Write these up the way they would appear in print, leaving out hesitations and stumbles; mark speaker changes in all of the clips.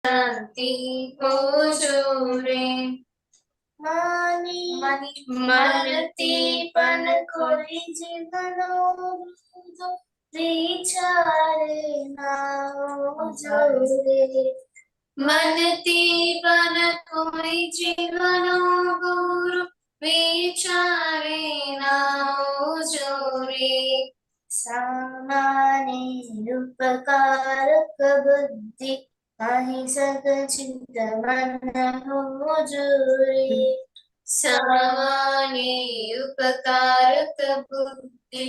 Speaker 1: शांति हो जो रे। मनती पण कोई जीवनो जो विचारे ना हो जो रे। मनती पण कोई जीवनो गुरु विचारे ना हो जो रे। सामान्य उपकारक बुद्धि अहिंसक चित्त मन हो जो रे। सामान्य उपकारक बुद्धि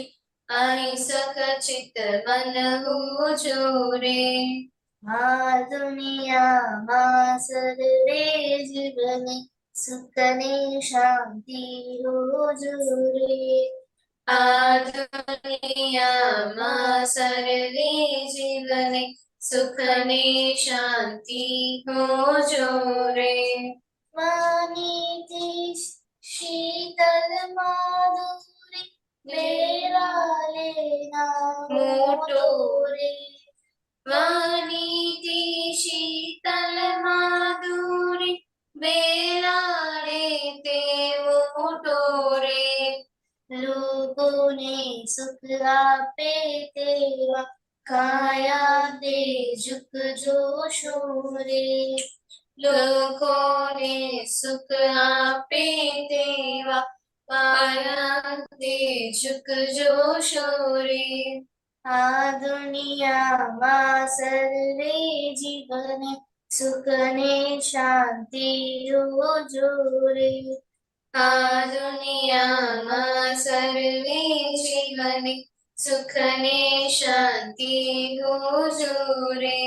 Speaker 1: अहिंसक चित्त मन हो जो रे। आ दुनिया માં સર્વે જીવને સુખને શાંતિ હો જો રે। આ દુનિયામાં સર્વે જીવને સુખને શાંતિ હો જો રે। વાણીથી શીતળ માધુરી મેરા લેના મોટો રે। વાણીથી શીતળ માધુરી બેલાડે તેવો મોટો રે। લોકોને સુખ આપે તેવા કાયા દે ઝુકજો શોરે। લોકોને સુખ આપે તેવા કાયા દે ઝુકજો શોરે। આ દુનિયામાં સર્વે જીવને સુખને શાંતિ હો જો રે। આ દુનિયામાં સર્વે જીવને સુખને શાંતિ હો જો રે।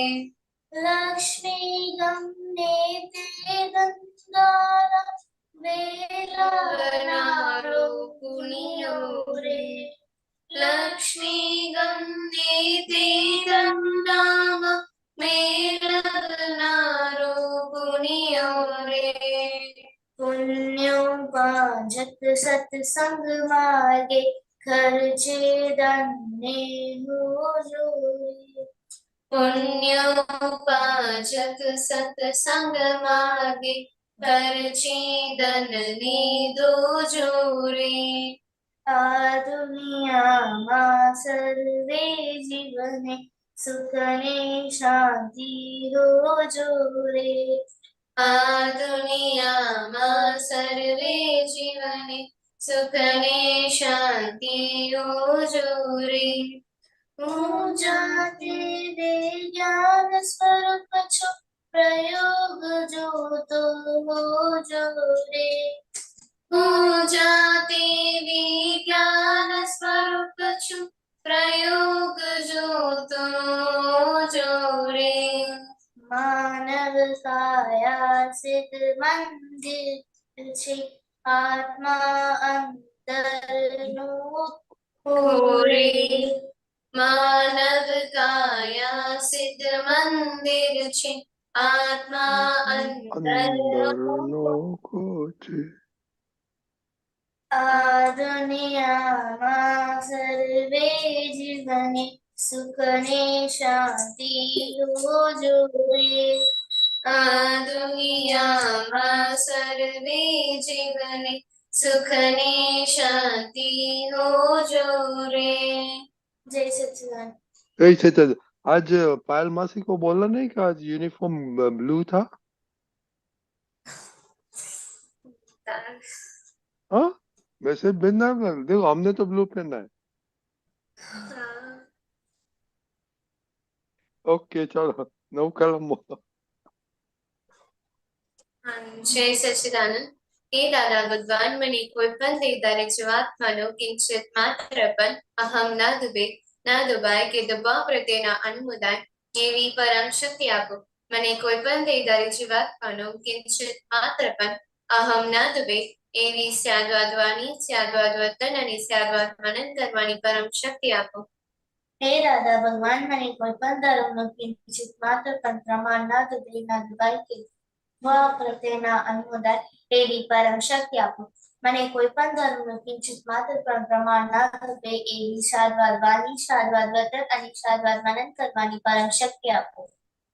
Speaker 1: લક્ષ્મી ગમને તે ગંગારા વેલાનારો પુણ્યો રે। લક્ષ્મી ગમને તે ગંગામાં મેળવનારો પુણ્યો રે। પુણ્યો પાંજક સત્સંગ માર્ગે ખર્ચે ધન્ય હો જો રે। પુણ્યો પાંજક સત્સંગ માર્ગે ખર્ચે ધનને દો જો રે। આ દુનિયામાં સર્વે જીવને સુખને શાંતિ હો જો રે। આ દુનિયામાં સર્વે જીવને સુખને શાંતિ હો જો રે। હું જાતે વિજ્ઞાન સ્વરૂપ છું પ્રયોગ જોતો હો જો રે। હું જાતે વિજ્ઞાન સ્વરૂપ છું પ્રયોગ જોતો જો રે। માનવ કાયા સિદ્ધ મંદિર છે આત્મા અંતરનો ખોરે। માનવ કાયા સિદ્ધ મંદિર છે આત્મા અંતરનો
Speaker 2: ખોરે।
Speaker 1: આ દુનિયામાં સર્વે જીવને સુખને શાંતિ હો જો રે। આ દુનિયામાં સર્વે જીવને સુખને શાંતિ હો જો રે। જય સચ્चिदानंद।
Speaker 2: जय सच्चिदानंद। आज पायल मासी को बोला नहीं कि आज यूनिफॉर्म ब्लू था? हाँ वैसे भेजना है, देखो हमने तो ब्लू पहना है। ओके चलो नो कलम।
Speaker 1: जय सच्चिदानंद। हे दादा भगवान મને કોઈ પણ દેદારે જીવાત્માનો કિંચિત માત્ર પણ અહમ ના દુબાય કે દબાવ પ્રત્યેના અનુમોદાય એવી પરમ શક્તિ આપો। મને કોઈ પણ દેદારે જીવાત્માનો કિંચિત માત્ર પણ અહમ ના દુબે એવી સ્યાદવાદ વાણી સ્યાદવાદ વર્તન અને સ્યાદવાદ મનન કરવાની પરમ શક્તિ આપો। હે દાદા ભગવાન મને કોઈ પણ ધર્મનો કિંચિત માત્ર પણ પ્રમાણ ના દુબાય કે પ્રત્યેના અનુમોદાય એવી પરમ શક્તિ આપો। મને કોઈ પણ ધર્મનો કિંચિત માત્ર પણ પ્રમાણ ના રૂપે એવી સારવાર વાણી સારવાર વર્તન અને સારવાર મનન કરવાની પરમ શક્તિ આપો।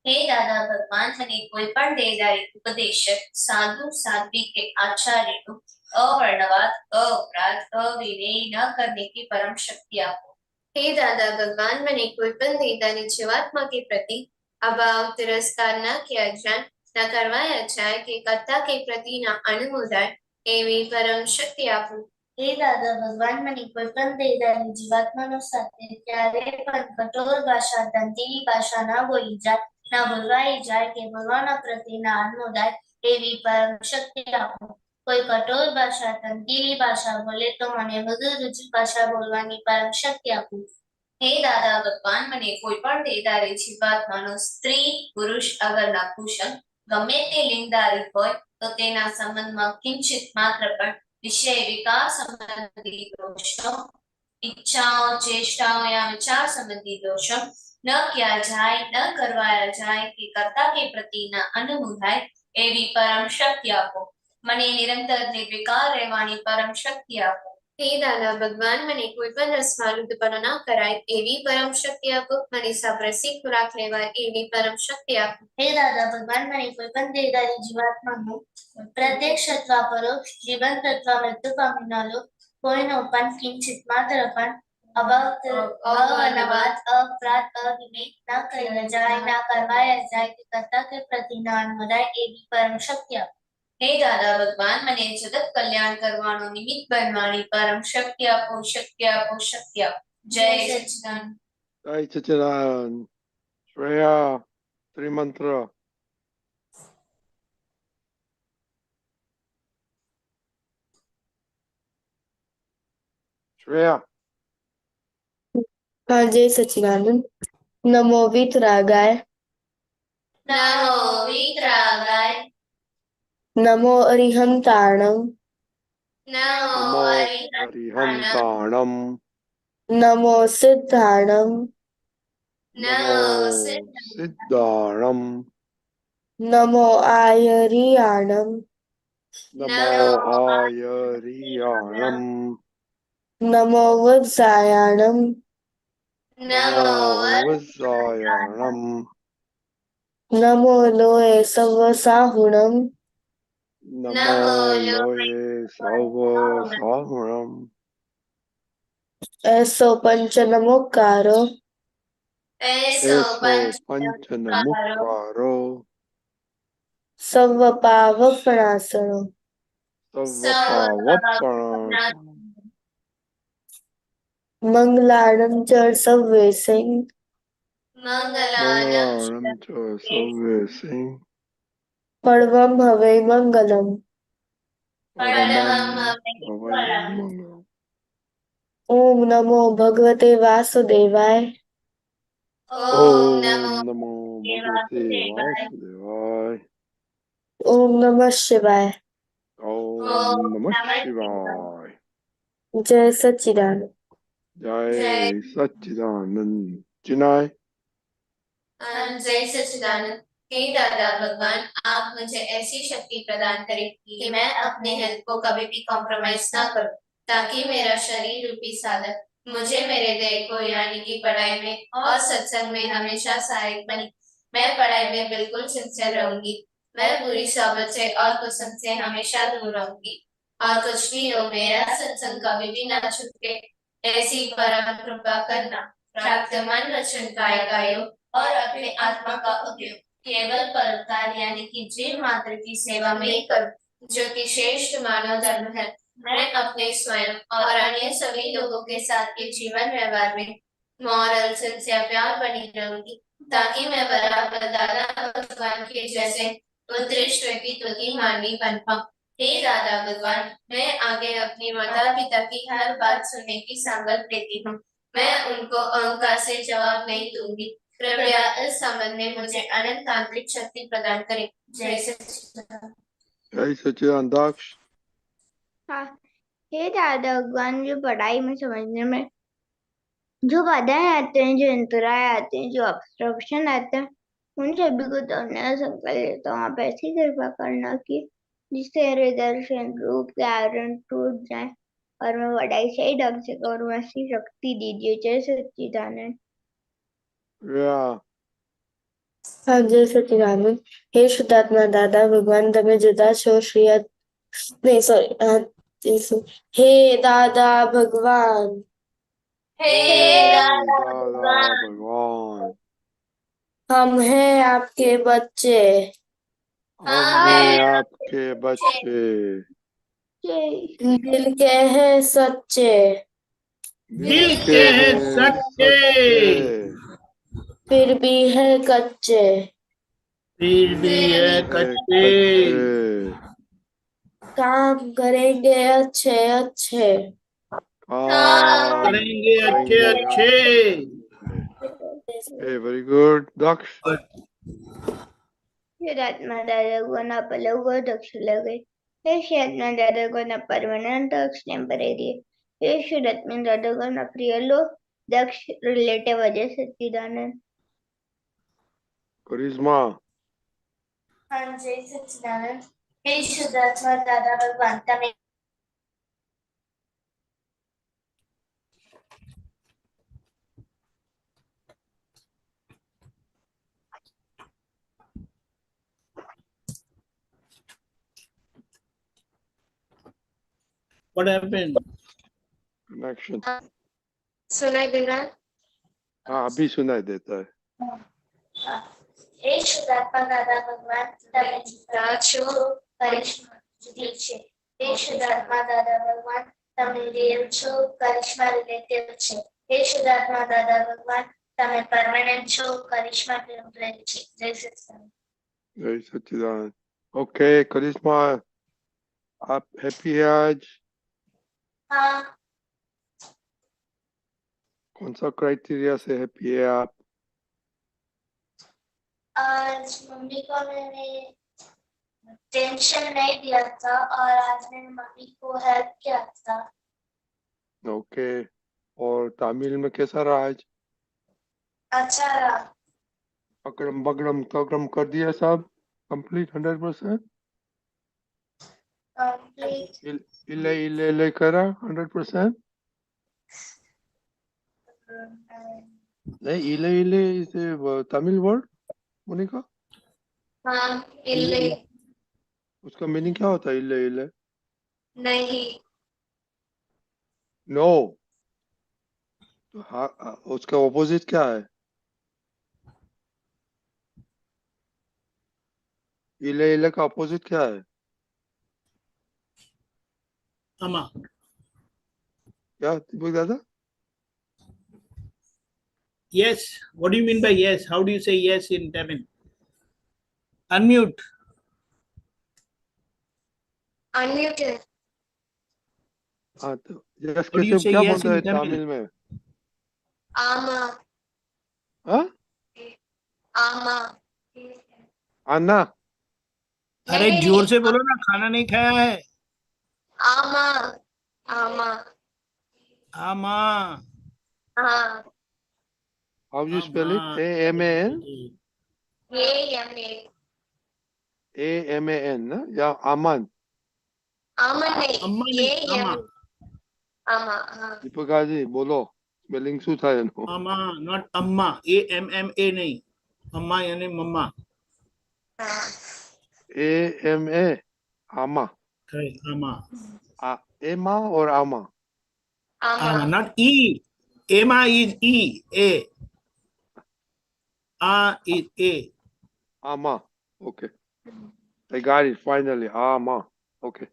Speaker 1: हे दादा भगवान મને કોઈ પણ દેહધારી ઉપદેશક સાધુ साध्वी के आचार्य को अवर्णवाद अपराध अविनय न करने की परम शक्ति आपो। हे दादा भगवान મને કોઈ પણ દેહધારી जीवात्मा के प्रति अभाव तिरस्कार न किया जाए न करवाया जाए कि कर्ता के प्रति न अनुमोदाय एवी परम शक्ति आपो। हे दादा भगवान મને કોઈ પણ દેહધારી જીવાત્માનો સાથે ત્યારે પણ કઠોર ભાષા ધમતીની ભાષા ન બોલી જાય ના બોલવાઈ જાય કે ભગવાન પ્રત્યેના અનુદાય એવી પરમ શક્તિ આપો। કોઈ કઠોર ભાષા ધમકીની ભાષા બોલે તો મને મૃદુ રુચિ ભાષા બોલવાની પરમ શક્તિ આપો। હે દાદા ભગવાન મને કોઈ પણ દેહધારી જીવાત્માનો સ્ત્રી પુરુષ અગર નપુંસક ગમે તે લિંગધારી હોય તો તેના સંબંધમાં કિંચિત માત્ર પણ વિષય વિકાર સંબંધી દોષો इच्छाओं चेष्टाओं या विचार संबंधी दोषों न किया जाए न करवाया जाए कि कर्ता के प्रति न अनुमोदाय एवी परम शक्ति आपो। मने निरंतर निर्विकार रहवानी परम शक्ति आपो। हे दादा भगवान मने कोई पण रसमालुपणो न कराय एवी परम शक्ति आपो। मने साप्रसी खुराक लेवाय एवी परम शक्ति आपो। हे दादा भगवान मने कोई पण देहधारी जीवात्मानो प्रत्यक्ष अथवा परोक्ष जीवंत अथवा मृत्यु पामेલો કોઈનો પણ કિંચિત માત્ર પણ અવનવાદ અપરાધ અવિવેક ન કર્યા જાય ના કરવાયા જાય કે કર્તા કે પ્રતિ ન અનુમોદાય એવી પરમ શક્તિ આપો। હે દાદા ભગવાન મને જગત કલ્યાણ કરવાનો નિમિત્ત બનવાની પરમ શક્તિ આપો શક્તિ આપો શક્તિ આપો। જય સચ્ચિદાનંદ।
Speaker 2: જય સચ્ચિદાનંદ। શ્રેયા ત્રિમંત્ર। श्रेया।
Speaker 3: हाँ जय सच्चिदानंद। नमो वीतरागाय
Speaker 1: नमो वीतरागाय
Speaker 3: नमो अरिहंताणं
Speaker 1: नमो
Speaker 2: नमो
Speaker 1: अरिहंताणं
Speaker 2: अरिहंताणं
Speaker 3: नमो सिद्धाणं
Speaker 2: नमो सिद्धाणं
Speaker 3: नमो आयरियाणं
Speaker 2: नमो आयरियाणं
Speaker 3: नमो वत्सायाणं
Speaker 2: नमो वत्सायाणं
Speaker 3: नमो लोये सवसाहुणं
Speaker 2: नमो लोये सवसाहुणं
Speaker 3: ऐसो पंच नमोकारो
Speaker 1: ऐसो
Speaker 2: पंचनमुखारो
Speaker 3: सव पावपणासनो
Speaker 2: सर्वपावपणासनो
Speaker 3: मंगलाणं च सव्वेसैं
Speaker 2: मंगलानं च सर्वेसैं
Speaker 3: पर्वं भवे मंगलम्
Speaker 2: परमं भवै मंगलम्।
Speaker 3: ओम नमो भगवते वासुदेवाय
Speaker 2: ओम नमो भगवते वासुदेवाय।
Speaker 3: ओम नमः शिवाय।
Speaker 2: ओम नमः शिवाय।
Speaker 3: जय सच्चिदानंद।
Speaker 2: जय सच्चिदानंद। चिनाय।
Speaker 1: जय सच्चिदानंद। हे दादा भगवान आप मुझे ऐसी शक्ति प्रदान करें कि मैं अपने हेल्थ को कभी भी कॉम्प्रोमाइज ना करूं ताकि मेरा शरीर रूपी साधक मुझे मेरे देह को यानी कि पढ़ाई में और सत्संग में हमेशा सहायक बने। मैं पढ़ाई में बिल्कुल सिंसियर रहूंगी। मैं बुरी सोबत से और कुसंग से हमेशा दूर रहूंगी और कुछ भी हो मेरा सत्संग कभी भी ना छूटे ऐसी परम कृपा करना। प्राप्त मन वचन काया कायो और अपने आत्मा का उपयोग केवल परोपकार यानी कि जीव मात्र की सेवा में ही करूं जो कि श्रेष्ठ मानव धर्म है। मैं अपने स्वयं और अन्य सभी लोगों के साथ के जीवन व्यवहार में मॉरल सिंसियर प्यार बनी रहूंगी ताकि मैं बराबर दादा भगवान के जैसे उत्कृष्ट व्यक्तित्व की मानवी बन पाऊं। हे दादा भगवान मैं आगे अपनी माता पिता की हर बात सुनने की संकल्प लेती हूँ। मैं उनको अहंकार से जवाब नहीं दूंगी। कृपया इस संबंध में मुझे अनंत तांत्रिक शक्ति प्रदान करें। जय सच्चिदानंद।
Speaker 2: जय सच्चिदानंद।
Speaker 4: हाँ हे दादा भगवान जो पढ़ाई में समझने में जो बाधाएं आते हैं जो अंतराय आते हैं जो ऑब्स्ट्रक्शन आते हैं उन सभी को तोड़ने का संकल्प लेता हूँ। आप ऐसी कृपा करना कि जिससे मेरे दर्शन रूप के आवरण टूट जाए और मैं पढ़ाई सही ढंग से करूँ ऐसी शक्ति दीजिए। जय सच्चिदानंद।
Speaker 2: या
Speaker 3: हाँ जी सच्चिदानंद। हे शुद्धात्मा दादा भगवान તમે જુદા છો શ્રી नहीं सॉरी हे दादा भगवान
Speaker 1: हे
Speaker 2: हे
Speaker 1: दादा
Speaker 2: दादा
Speaker 1: भगवान,
Speaker 2: भगवान,
Speaker 3: हम हैं आपके बच्चे
Speaker 2: हम
Speaker 1: हम
Speaker 2: हैं
Speaker 1: हैं
Speaker 2: आपके बच्चे,
Speaker 3: दिल के हैं सच्चे
Speaker 2: दिल
Speaker 5: दिल
Speaker 2: के
Speaker 5: के हैं
Speaker 2: हैं
Speaker 5: सच्चे,
Speaker 2: सच्चे,
Speaker 3: फिर भी है कच्चे
Speaker 5: फिर भी है
Speaker 2: है
Speaker 5: कच्चे,
Speaker 2: कच्चे,
Speaker 3: काम करेंगे अच्छे अच्छे
Speaker 2: काम
Speaker 5: करेंगे अच्छे
Speaker 2: करेंगे
Speaker 5: अच्छे।
Speaker 2: Hey, very good, Daksh.
Speaker 4: शुद्धात्मा दादा को न पलक दक्ष लगे। हे शुद्धात्मा दादा को न परमानेंट दक्ष टेम्परेरी। हे शुद्धात्मा दादा को न प्रिय लो दक्ष रिलेटिव वजह सच्चिदानंद।
Speaker 2: Charisma,
Speaker 1: हाँ जय सच्चिदानंद। हे शुद्धात्मा दादा भगवान તમે
Speaker 5: What happened?
Speaker 2: connection.
Speaker 1: સુનાઈ દે रहा है?
Speaker 2: हाँ अभी सुनाई देता है.
Speaker 1: हे શુદ્ધાત્મા દાદા ભગવાન તમે જીતા છો કરિશ્મા જુદી છે हे શુદ્ધાત્મા દાદા ભગવાન તમે રિયલ છો કરિશ્મા રિલેટિવ છે हे શુદ્ધાત્મા દાદા ભગવાન તમે પરમેનન્ટ છો કરિશ્મા ટેમ્પરરી છે જય સચ્ચિદાનંદ
Speaker 2: जय सच्चिदानंद. Okay, Charisma, आप हैप्पी है आज?
Speaker 1: हाँ
Speaker 2: कौन सा क्राइटेरिया से हैप्पी है आप?
Speaker 1: आज मम्मी को मैंने टेंशन नहीं दिया था और आज मैंने मम्मी को हेल्प किया था
Speaker 2: ओके, और तमिल में कैसा रहा आज?
Speaker 1: अच्छा रहा
Speaker 2: अकड़म बगड़म तगड़म कर दिया सब कंप्लीट 100%?
Speaker 1: कंप्लीट
Speaker 2: इले इले इले करा 100%? नहीं, इले इले इज तमिल वर्ड मोनिका?
Speaker 1: हाँ इल्ले
Speaker 2: उसका मीनिंग क्या होता है इले इले?
Speaker 1: नहीं
Speaker 2: नो, तो हाँ उसका ऑपोजिट क्या है? इले इले का ऑपोजिट क्या है?
Speaker 5: Ama.
Speaker 2: क्या दीपक दादा?
Speaker 5: Yes. What do you mean by yes? How do you say yes in Tamil? Unmute.
Speaker 1: Unmuted
Speaker 2: हाँ तो यस
Speaker 5: What do you
Speaker 2: कैसे
Speaker 5: say
Speaker 2: क्या
Speaker 5: yes
Speaker 2: बोलता है
Speaker 5: in Tamil?
Speaker 2: तमिल में?
Speaker 1: आमा
Speaker 2: हाँ
Speaker 1: आमा
Speaker 2: अन्ना?
Speaker 5: अरे
Speaker 1: नहीं,
Speaker 5: जोर से बोलो ना, खाना नहीं खाया है।
Speaker 1: आमा आमा
Speaker 5: आमा।
Speaker 1: हाँ
Speaker 2: How you spell it?
Speaker 5: आमा।
Speaker 2: A-M-A-N?
Speaker 1: ये यमे
Speaker 2: A-M-A-N ना या अमन?
Speaker 1: आमा नहीं
Speaker 5: अम्मा
Speaker 1: ये
Speaker 5: नहीं, आमा।
Speaker 1: यमे आमा हाँ
Speaker 2: दीपक जी बोलो स्पेलिंग શું થાય એનું?
Speaker 5: आमा, not अम्मा। AMMA नहीं, अम्मा यानी मम्मा।
Speaker 1: हाँ
Speaker 2: A-M-A आमा.
Speaker 5: आमा।
Speaker 2: एमा और आमा?
Speaker 1: आमा
Speaker 5: आमा, not E. Emma is E. A. A is A.
Speaker 2: आमा. Okay. I got it finally. आमा. Okay.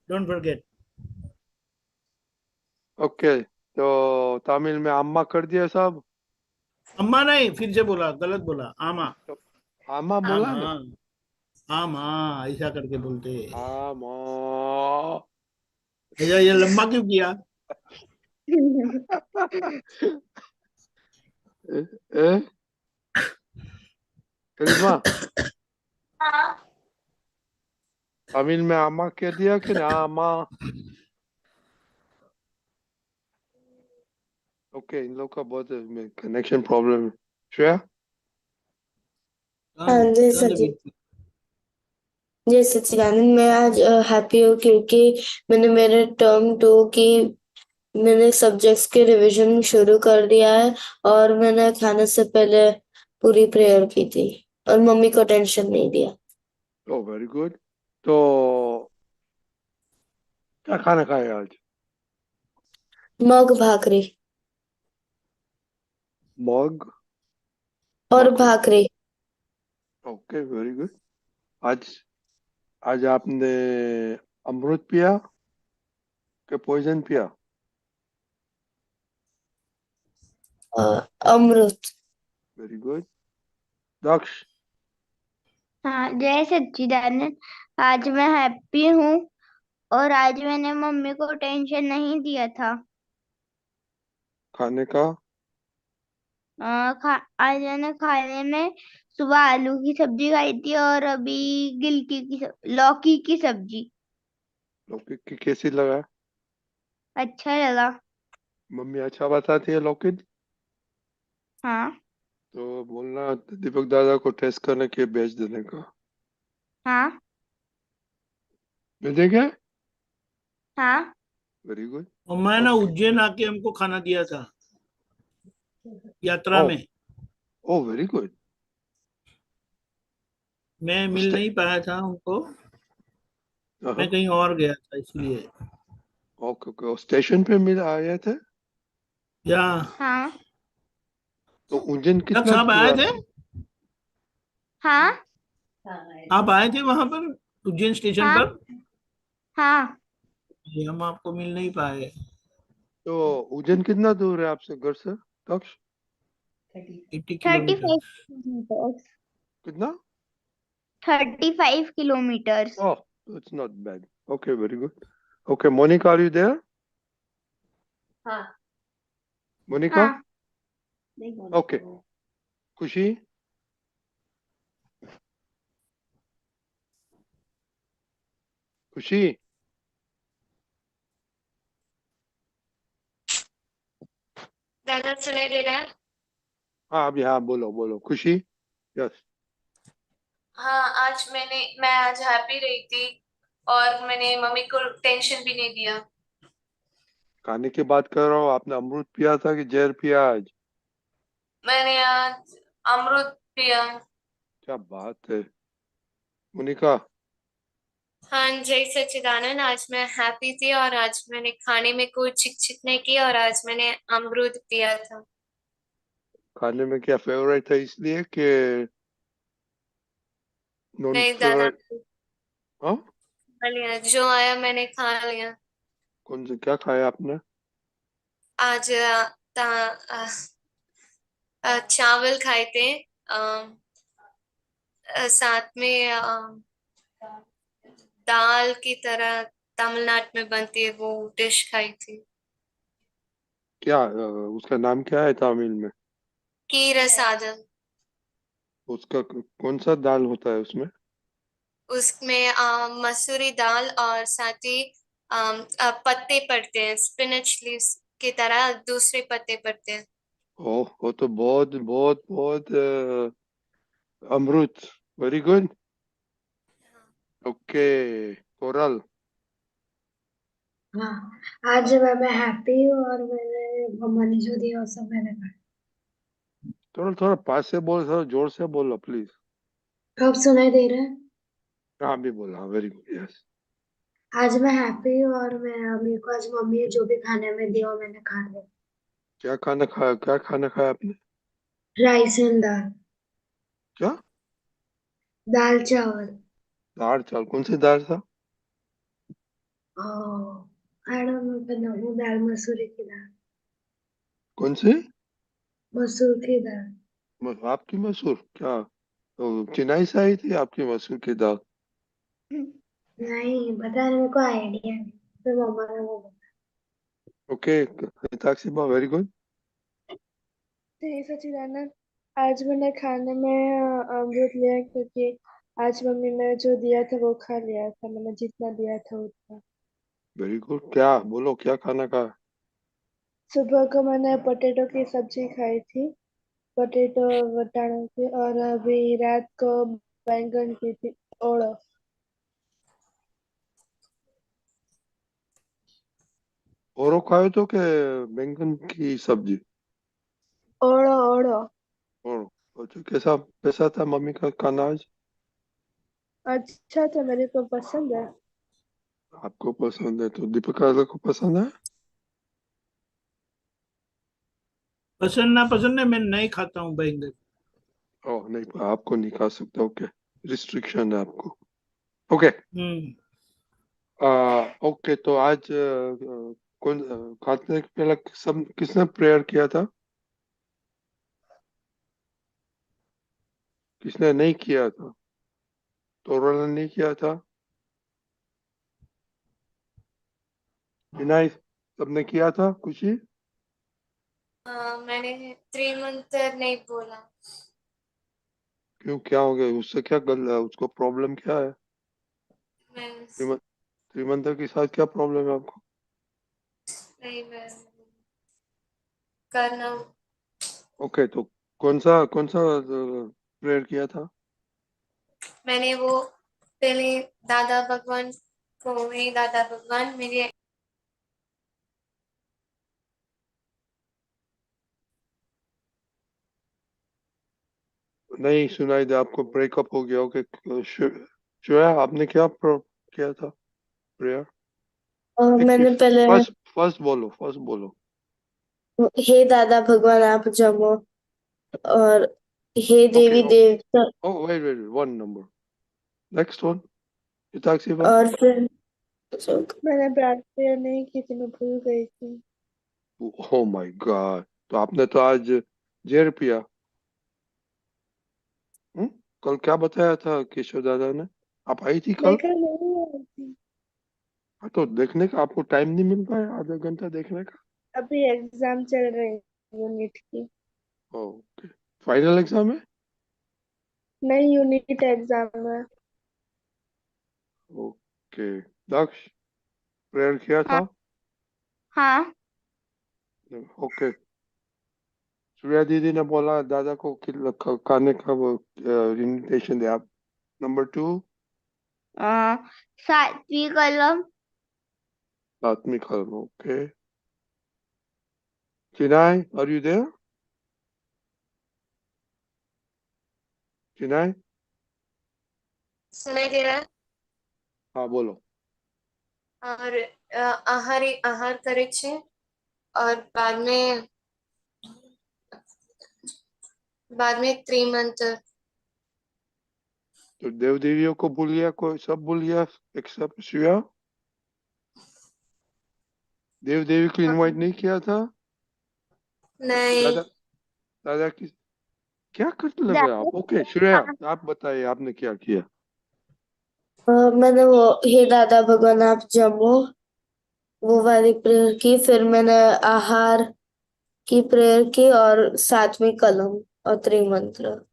Speaker 5: Don't forget.
Speaker 2: Okay. तो तमिल में अम्मा कर दिया सब?
Speaker 5: अम्मा नहीं, फिर से बोला, गलत बोला। आमा।
Speaker 2: आमा बोला
Speaker 5: आमा।
Speaker 2: ना?
Speaker 5: आमा ऐसा करके बोलते हैं।
Speaker 2: आमा.
Speaker 5: ये लंबा क्यों किया?
Speaker 2: ए? करिश्मा
Speaker 1: हाँ
Speaker 2: तमिल में आमा कह दिया कि ना आमा? ओके, इन लोग का बहुत कनेक्शन प्रॉब्लम है. श्रेया?
Speaker 3: हाँ जी जी सच्चिदानंद। मैं आज हैप्पी हूँ क्योंकि मैंने मेरे टर्म 2 की मैंने सब्जेक्ट्स के रिवीजन शुरू कर दिया है और मैंने खाने से पहले पूरी प्रेयर की थी और मम्मी को टेंशन नहीं दिया।
Speaker 2: Oh very good. तो क्या खाना खाया आज?
Speaker 3: मग भाकरी
Speaker 2: मग
Speaker 3: और
Speaker 2: भाकरी।
Speaker 3: भाकरी।
Speaker 2: Okay very good. आज आज आपने अमृत पिया कि पॉइजन पिया?
Speaker 3: अमृत।
Speaker 2: Very good. दक्ष,
Speaker 4: हाँ, जय सच्चिदानंद। आज मैं हैप्पी हूँ और आज मैंने मम्मी को टेंशन नहीं दिया था।
Speaker 2: खाने का?
Speaker 4: आज मैंने खाने में सुबह आलू की सब्जी खाई थी और अभी लौकी की सब्जी।
Speaker 2: लौकी की कैसी लगा?
Speaker 4: अच्छा लगा।
Speaker 2: मम्मी अच्छा बताती है लौकी?
Speaker 4: हाँ
Speaker 2: तो बोलना दीपक दादा को टेस्ट करने के भेज देने का।
Speaker 4: हाँ
Speaker 2: भेजेंगे?
Speaker 4: हाँ।
Speaker 2: Very good.
Speaker 5: और मैं ना
Speaker 2: ओके।
Speaker 5: उज्जैन आके हमको खाना दिया था यात्रा
Speaker 2: ओह
Speaker 5: में।
Speaker 2: ओह वेरी गुड।
Speaker 5: मैं मिल नहीं पाया था उनको, मैं कहीं और गया था इसलिए।
Speaker 2: Okay okay. स्टेशन पे मिल आए थे?
Speaker 5: या
Speaker 4: हाँ
Speaker 2: तो उज्जैन
Speaker 5: तक
Speaker 2: कितना
Speaker 5: साहब
Speaker 2: दूर
Speaker 5: आए
Speaker 2: है
Speaker 5: थे?
Speaker 2: आपसे?
Speaker 4: हाँ
Speaker 5: आप आए थे वहां पर उज्जैन स्टेशन
Speaker 4: हाँ
Speaker 5: पर?
Speaker 4: हाँ।
Speaker 5: ये हम आपको मिल नहीं पाए।
Speaker 2: तो उज्जैन कितना दूर है आपसे घर से दक्ष?
Speaker 5: 80
Speaker 4: 35
Speaker 5: किलोमीटर।
Speaker 4: किलोमीटर।
Speaker 2: कितना?
Speaker 4: 35 kilometre.
Speaker 2: Oh, it's not bad. Okay, very good. Okay, Monica, are you there?
Speaker 1: हाँ
Speaker 2: Monica?
Speaker 4: हाँ
Speaker 2: Okay. खुशी? खुशी?
Speaker 1: दादा सुनाई दे रहा है?
Speaker 2: हाँ अभी हाँ बोलो बोलो खुशी। यस।
Speaker 1: हाँ, मैं आज हैप्पी रही थी और मैंने मम्मी को टेंशन भी नहीं दिया।
Speaker 2: खाने की बात कर रहा हूँ, आपने अमृत पिया था कि जहर पिया आज?
Speaker 1: मैंने आज अमृत पिया।
Speaker 2: क्या बात है मोनिका।
Speaker 1: हाँ, जय सच्चिदानंद। आज मैं हैप्पी थी और आज मैंने खाने में कोई चिक चिक नहीं की और आज मैंने अमरूद पिया था।
Speaker 2: खाने में क्या फेवरेट है इसलिए कि नॉन
Speaker 1: नहीं दादा,
Speaker 2: फेवरेट? हाँ
Speaker 1: खा लिया जो आया मैंने खा लिया।
Speaker 2: कौन से क्या खाया आपने?
Speaker 1: आज चावल खाए थे। साथ में दाल की तरह तमिलनाडु में बनती है वो डिश खाई थी।
Speaker 2: क्या उसका नाम क्या है तमिल में?
Speaker 1: कीरा सादन।
Speaker 2: उसका कौन सा दाल होता है उसमें?
Speaker 1: उसमें मसूरी दाल और साथ ही पत्ते पड़ते हैं, स्पिनच लीव्स की तरह दूसरे पत्ते पड़ते हैं।
Speaker 2: ओह वो तो बहुत बहुत बहुत अमृत। Very good. ओके कोरल।
Speaker 6: हाँ, आज मैं हैप्पी हूँ और मैंने मम्मा ने जो दिया वो सब मैंने खाया।
Speaker 2: थोड़ा थोड़ा पास से बोलो, थोड़ा जोर से बोलो प्लीज।
Speaker 6: अब सुनाई दे रहा है?
Speaker 2: हाँ भी बोला, वेरी गुड यस।
Speaker 6: आज मैं हैप्पी हूँ और मैं मेरे को आज मम्मी ने जो भी खाने में दिया वो मैंने खा लिया।
Speaker 2: क्या खाना खाया आपने?
Speaker 6: राइस एंड दाल।
Speaker 2: क्या?
Speaker 6: दाल चावल।
Speaker 2: दाल चावल? कौन सी दाल था?
Speaker 6: आई डोंट नो द नाम। वो दाल मसूरी की दाल।
Speaker 2: कौन सी?
Speaker 6: मसूर की दाल।
Speaker 2: आपकी मसूर क्या? तो चेन्नई से आई थी आपकी मसूर की दाल?
Speaker 6: नहीं पता नहीं, मेरे को आइडिया नहीं। फिर मम्मा ने वो बोला।
Speaker 2: ओके ताकसीबा वेरी गुड।
Speaker 7: जय सच्चिदानंद। आज मैंने खाने में अमृत लिया क्योंकि आज मम्मी ने जो दिया था वो खा लिया था, मैंने जितना दिया था उतना।
Speaker 2: Very good. क्या बोलो क्या खाना खाया?
Speaker 7: सुबह को मैंने पोटैटो की सब्जी खाई थी, पोटैटो वटाणों की, और अभी रात को बैंगन की थी ओड़ो।
Speaker 2: औरो खाए तो के बैंगन की सब्जी?
Speaker 7: ओड़ो ओड़ो।
Speaker 2: और अच्छा, कैसा कैसा था मम्मी का खाना आज?
Speaker 7: अच्छा था, मेरे को पसंद है।
Speaker 2: आपको पसंद है तो दीपिका को पसंद है?
Speaker 5: पसंद ना पसंद है, मैं नहीं खाता हूँ बैंगन।
Speaker 2: ओह नहीं, आपको नहीं खा सकते, ओके, रिस्ट्रिक्शन है आपको, ओके।
Speaker 5: हम्म।
Speaker 2: ओके, तो आज कौन खाने के पहले सब किसने प्रेयर किया था? किसने नहीं किया था? तोरल ने नहीं किया था? विनय, सबने किया था? खुशी?
Speaker 1: मैंने त्रिमंत्र नहीं बोला।
Speaker 2: क्यों, क्या हो गया उससे? क्या गल उसको प्रॉब्लम क्या है?
Speaker 1: मैं
Speaker 2: त्रिमंत्र के साथ क्या प्रॉब्लम है आपको?
Speaker 1: नहीं, मैं करना।
Speaker 2: ओके, तो कौन सा प्रेयर किया था?
Speaker 1: मैंने वो पहले दादा भगवान को, हे दादा भगवान मेरे
Speaker 2: नहीं सुनाई दे आपको, ब्रेकअप हो गया, ओके। श्रेया, आपने क्या किया था प्रेयर?
Speaker 3: और
Speaker 2: एक
Speaker 3: मैंने पहले
Speaker 2: फर्स्ट फर्स्ट बोलो, फर्स्ट बोलो।
Speaker 3: हे दादा भगवान आप जमो, और हे
Speaker 2: ओके
Speaker 3: देवी
Speaker 2: ओके,
Speaker 3: देवता,
Speaker 2: oh wait wait wait, one number, next one, Hitakshiva.
Speaker 3: और फिर
Speaker 7: मैंने प्रार्थना नहीं की थी, मैं भूल गई थी।
Speaker 2: Oh my God, तो आपने तो आज जहर पिया। हम्म? कल क्या बताया था केशव दादा ने? आप आई थी कल?
Speaker 7: लेकर नहीं आई थी।
Speaker 2: हाँ, तो देखने का आपको टाइम नहीं मिल पाया आधा घंटा देखने का?
Speaker 7: अभी एग्जाम चल रही है यूनिट की।
Speaker 2: ओके, फाइनल एग्जाम है?
Speaker 7: नहीं, यूनिट एग्जाम है।
Speaker 2: ओके, दक्ष, प्रेयर किया
Speaker 4: हाँ।
Speaker 2: था?
Speaker 4: हाँ।
Speaker 2: ओके, सूर्या दीदी ने बोला दादा को खाने का वो इनविटेशन दे आप। नंबर 2,
Speaker 4: सातवीं कलम।
Speaker 2: आत्मिक कर्म, okay. Chennai, are you there? Chennai?
Speaker 1: सुनाई दे रहा है।
Speaker 2: हाँ बोलो।
Speaker 1: और આહાર કરે છે, और बाद में त्रिमंत्र।
Speaker 2: तो देव देवियों को भूल गया, कोई सब भूल गया एक्सेप्ट श्रेया? देव देवी को इनवाइट नहीं किया था?
Speaker 1: नहीं,
Speaker 2: दादा, दादा की क्या करते लग रहे
Speaker 4: दादा।
Speaker 2: आप? ओके श्रेया,
Speaker 4: हाँ।
Speaker 2: आप बताइए आपने क्या किया?
Speaker 3: मैंने वो हे दादा भगवान आप जमो वो वाली प्रेयर की, फिर मैंने आहार की प्रेयर की, और सातवीं कलम और त्रिमंत्र।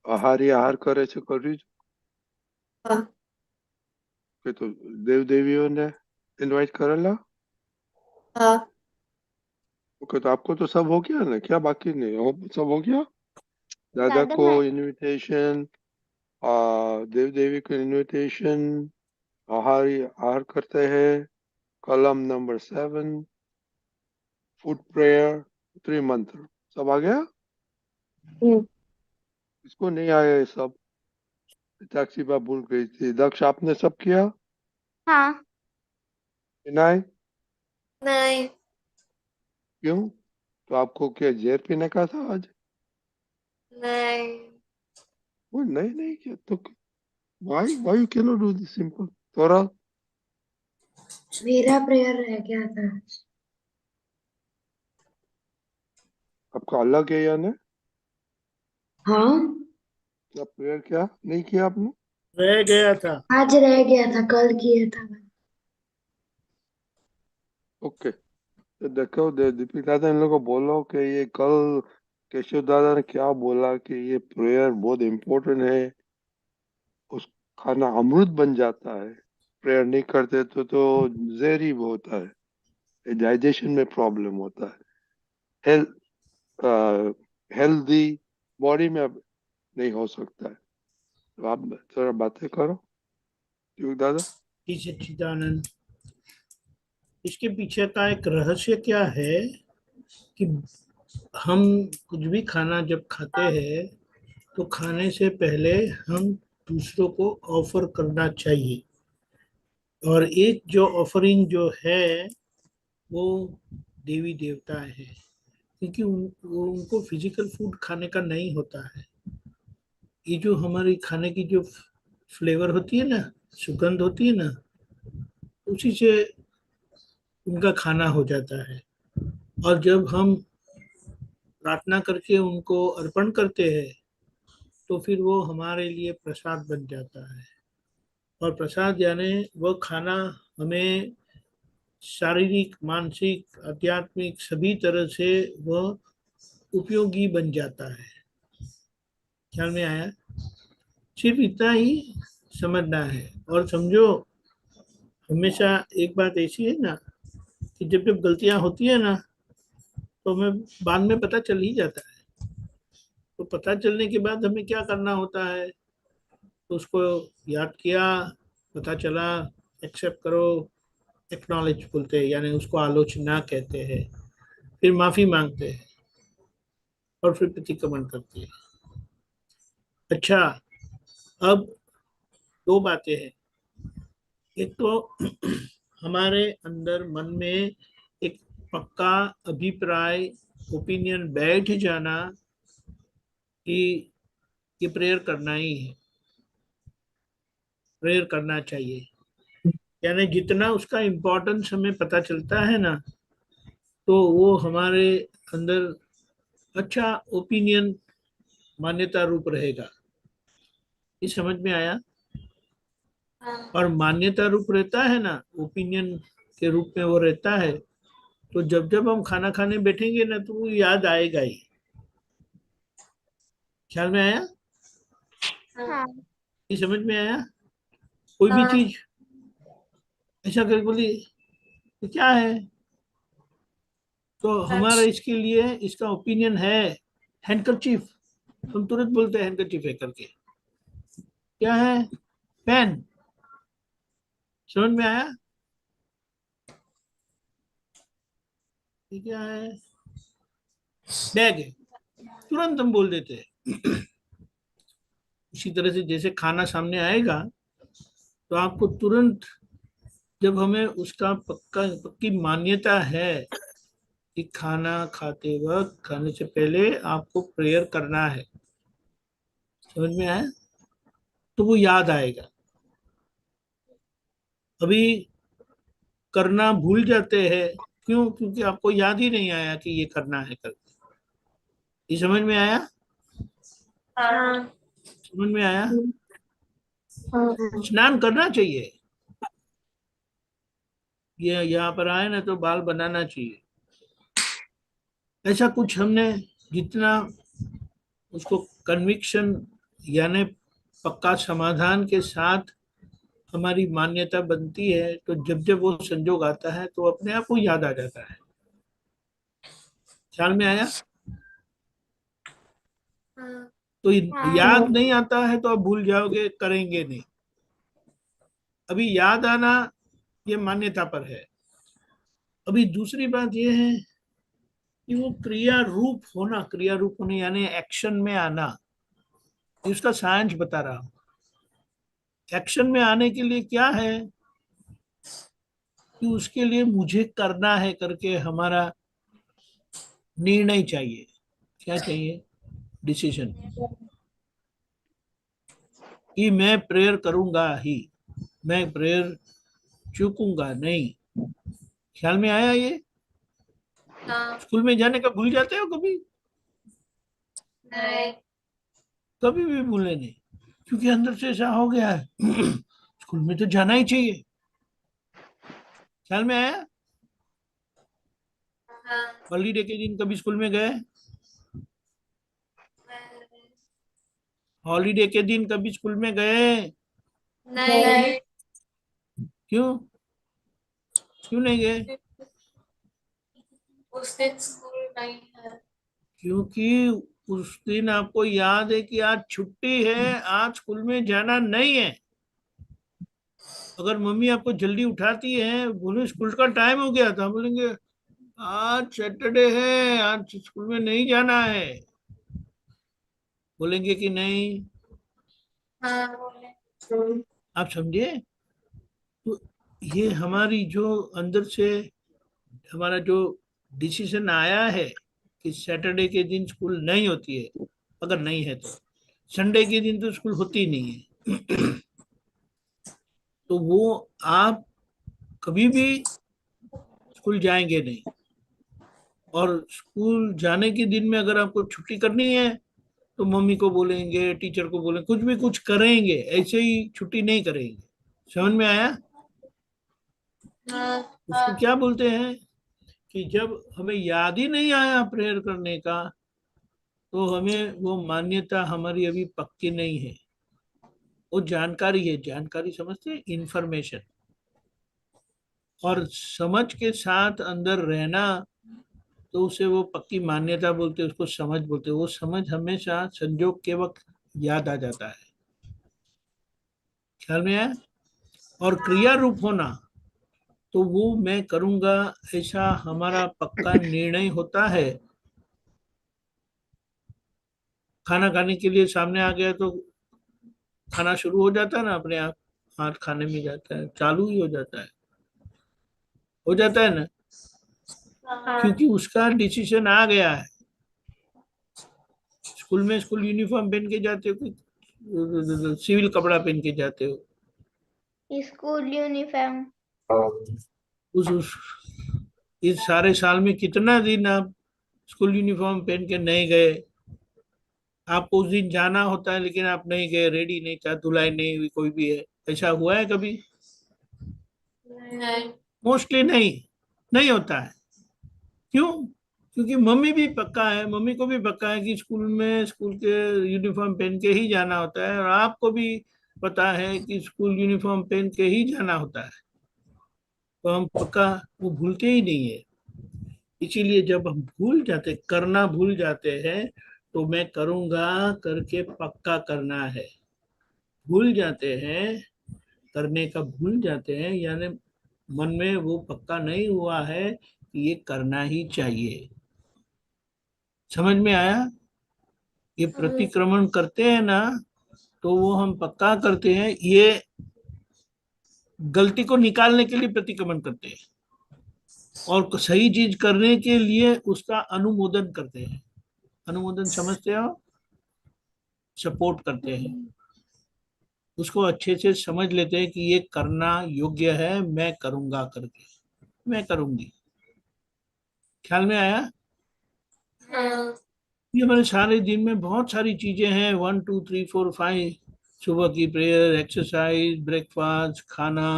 Speaker 2: आहार करे છે કર્યું છે?
Speaker 3: हाँ
Speaker 2: કે તો દેવ દેવીઓને इनवाइट करेला?
Speaker 3: हाँ
Speaker 2: ओके, तो आपको तो सब हो गया ना, क्या बाकी नहीं हो? सब हो गया, दादा
Speaker 4: दादा
Speaker 2: को
Speaker 4: मैं
Speaker 2: इनविटेशन, देव देवी को इनविटेशन, आहार करते हैं, कलम नंबर 7, फूड प्रेयर, त्रिमंत्र, सब आ गया?
Speaker 3: हम्म,
Speaker 2: इसको नहीं आया ये सब? साक्षी भूल गई थी। दक्ष, आपने सब किया?
Speaker 4: हाँ।
Speaker 2: विनय?
Speaker 1: नहीं,
Speaker 2: क्यों, तो आपको क्या जहर पीने का था आज?
Speaker 1: नहीं।
Speaker 2: वो नहीं नहीं किया तो why you cannot do this simple? थोड़ा
Speaker 6: मेरा प्रेयर रह गया था।
Speaker 2: आपका अलग है या नहीं?
Speaker 6: हाँ,
Speaker 2: क्या प्रेयर क्या नहीं किया आपने?
Speaker 5: रह गया था।
Speaker 6: आज रह गया था, कल किया था मैं।
Speaker 2: ओके, तो देखो दीपिका दादा इन लोगों को बोलो कि ये कल केशव दादा ने क्या बोला कि ये प्रेयर बहुत इम्पोर्टेंट है, उस खाना अमृत बन जाता है, प्रेयर नहीं करते तो जहरी होता है, डाइजेशन में प्रॉब्लम होता है, हेल्दी बॉडी में अब नहीं हो सकता है। तो आप थोड़ा बातें करो युग दादा।
Speaker 5: कि सच्चिदानंद, इसके पीछे का एक रहस्य क्या है कि हम कुछ भी खाना जब खाते हैं तो खाने से पहले हम दूसरों को ऑफर करना चाहिए। और एक जो ऑफरिंग जो है वो देवी देवता है, क्योंकि उनको फिजिकल फूड खाने का नहीं होता है। ये जो हमारी खाने की जो फ्लेवर होती है ना, सुगंध होती है ना, उसी से उनका खाना हो जाता है। और जब हम प्रार्थना करके उनको अर्पण करते हैं तो फिर वो हमारे लिए प्रसाद बन जाता है। और प्रसाद यानी वह खाना हमें शारीरिक, मानसिक, आध्यात्मिक सभी तरह से वह उपयोगी बन जाता है। ख्याल में आया? सिर्फ इतना ही समझना है। और समझो, हमेशा एक बात ऐसी है ना कि जब जब गलतियां होती है ना तो हमें बाद में पता चल ही जाता है। तो पता चलने के बाद हमें क्या करना होता है? तो उसको याद किया, पता चला, एक्सेप्ट करो, एक्नॉलेज बोलते हैं, यानी उसको आलोचना कहते हैं। फिर माफी मांगते हैं और फिर प्रतिक्रमण करते हैं। अच्छा, अब दो बातें हैं। एक तो हमारे अंदर मन में एक पक्का अभिप्राय, ओपिनियन बैठ जाना कि ये प्रेयर करना ही है, प्रेयर करना चाहिए। यानी जितना उसका इम्पोर्टेंस हमें पता चलता है ना, तो वो हमारे अंदर अच्छा ओपिनियन, मान्यता रूप रहेगा। ये समझ में आया?
Speaker 1: हाँ,
Speaker 5: और मान्यता रूप रहता है ना, ओपिनियन के रूप में वो रहता है। तो जब जब हम खाना खाने बैठेंगे ना तो वो याद आएगा ही। ख्याल में आया?
Speaker 1: हाँ,
Speaker 4: हाँ
Speaker 5: ये समझ में आया? कोई भी
Speaker 1: हाँ,
Speaker 5: चीज ऐसा कर बोली तो क्या है, तो हमारा
Speaker 1: अच्छा,
Speaker 5: इसके लिए इसका ओपिनियन है। हैंडकरचीफ, हम तुरंत बोलते हैं हैंडकरचीफ है करके। क्या है? पेन। समझ में आया? ये क्या है? बैग है, तुरंत हम बोल देते हैं। उसी तरह से जैसे खाना सामने आएगा तो आपको तुरंत, जब हमें उसका पक्की मान्यता है कि खाना खाते वक्त, खाने से पहले आपको प्रेयर करना है, समझ में आया, तो वो याद आएगा। अभी करना भूल जाते हैं, क्यों? क्योंकि आपको याद ही नहीं आया कि ये करना है करके। ये समझ में आया?
Speaker 1: हाँ,
Speaker 5: समझ में आया?
Speaker 3: हाँ
Speaker 5: स्नान करना चाहिए। ये यहाँ पर आए ना तो बाल बनाना चाहिए। ऐसा कुछ हमने जितना उसको कन्विक्शन, यानी पक्का समाधान के साथ हमारी मान्यता बनती है, तो जब जब वो संजोग आता है तो अपने आप को याद आ जाता है। ख्याल में आया?
Speaker 1: हाँ,
Speaker 5: तो
Speaker 4: हाँ
Speaker 5: याद नहीं आता है तो आप भूल जाओगे, करेंगे नहीं। अभी याद आना ये मान्यता पर है। अभी दूसरी बात ये है कि वो क्रिया रूप होना, क्रिया रूप होने यानी एक्शन में आना, ये उसका साइंस बता रहा हूं। एक्शन में आने के लिए क्या है कि उसके लिए मुझे करना है करके हमारा निर्णय चाहिए। क्या चाहिए? डिसीजन, कि मैं प्रेयर करूंगा ही, मैं प्रेयर चूकूंगा नहीं। ख्याल में आया ये?
Speaker 1: हाँ,
Speaker 5: स्कूल में जाने का भूल जाते हो कभी?
Speaker 1: नहीं,
Speaker 5: कभी भी भूले नहीं, क्योंकि अंदर से ऐसा हो गया है। स्कूल में तो जाना ही चाहिए। ख्याल में आया?
Speaker 1: हाँ,
Speaker 5: हॉलीडे के दिन कभी स्कूल में गए? हॉलीडे के दिन कभी स्कूल में गए?
Speaker 1: नहीं,
Speaker 5: क्यों? क्यों नहीं गए?
Speaker 1: उस दिन स्कूल नहीं है।
Speaker 5: क्योंकि उस दिन आपको याद है कि आज छुट्टी है, आज स्कूल में जाना नहीं है। अगर मम्मी आपको जल्दी उठाती है, बोले स्कूल का टाइम हो गया था, बोलेंगे आज सैटरडे है, आज स्कूल में नहीं जाना है, बोलेंगे कि नहीं?
Speaker 1: हाँ बोले।
Speaker 5: आप समझे? तो ये हमारी जो अंदर से हमारा जो डिसीजन आया है कि सैटरडे के दिन स्कूल नहीं होती है, अगर नहीं है तो संडे के दिन तो स्कूल होती नहीं है। तो वो आप कभी भी स्कूल जाएंगे नहीं। और स्कूल जाने के दिन में अगर आपको छुट्टी करनी है तो मम्मी को बोलेंगे, टीचर को बोलेंगे, कुछ भी कुछ करेंगे, ऐसे ही छुट्टी नहीं करेंगे। समझ में आया?
Speaker 1: हाँ
Speaker 5: उसको क्या बोलते हैं कि जब हमें याद ही नहीं आया प्रेयर करने का, तो हमें वो मान्यता हमारी अभी पक्की नहीं है। वो जानकारी है, जानकारी समझते हैं, इंफॉर्मेशन। और समझ के साथ अंदर रहना, तो उसे वो पक्की मान्यता बोलते हैं, उसको समझ बोलते हैं। वो समझ हमेशा संजोग के वक्त याद आ जाता है। ख्याल में आया? और क्रिया रूप होना, तो वो मैं करूंगा, ऐसा हमारा पक्का निर्णय होता है। खाना खाने के लिए सामने आ गया तो खाना शुरू हो जाता है ना, अपने आप हाथ खाने में जाता है, चालू ही हो जाता है ना,
Speaker 1: हाँ
Speaker 5: क्योंकि उसका डिसीजन आ गया है। स्कूल में स्कूल यूनिफॉर्म पहन के जाते हो कि सिविल कपड़ा पहन के जाते हो?
Speaker 4: School uniform.
Speaker 5: उस इस सारे साल में कितना दिन आप स्कूल यूनिफॉर्म पहन के नहीं गए? आपको उस दिन जाना होता है लेकिन आप नहीं गए, रेडी नहीं था, धुलाई नहीं हुई, कोई भी है, ऐसा हुआ है कभी?
Speaker 1: नहीं।
Speaker 5: मोस्टली नहीं, नहीं होता है। क्यों? क्योंकि मम्मी भी पक्का है, मम्मी को भी पक्का है कि स्कूल में स्कूल के यूनिफॉर्म पहन के ही जाना होता है, और आपको भी पता है कि स्कूल यूनिफॉर्म पहन के ही जाना होता है। तो हम पक्का वो भूलते ही नहीं है। इसीलिए जब हम भूल जाते, करना भूल जाते हैं, तो मैं करूंगा करके पक्का करना है, भूल जाते हैं, करने का भूल जाते हैं, यानी मन में वो पक्का नहीं हुआ है कि ये करना ही चाहिए। समझ में आया? ये प्रतिक्रमण करते हैं ना, तो वो हम पक्का करते हैं, ये गलती को निकालने के लिए प्रतिक्रमण करते हैं, और सही चीज करने के लिए उसका अनुमोदन करते हैं। अनुमोदन समझते हो? सपोर्ट करते हैं, उसको अच्छे से समझ लेते हैं कि ये करना योग्य है, मैं करूंगा करके, मैं करूंगी। ख्याल में आया?
Speaker 1: हाँ
Speaker 5: ये हमारे सारे दिन में बहुत सारी चीजें हैं, 1 2 3 4 5। सुबह की प्रेयर, एक्सरसाइज, ब्रेकफास्ट, खाना,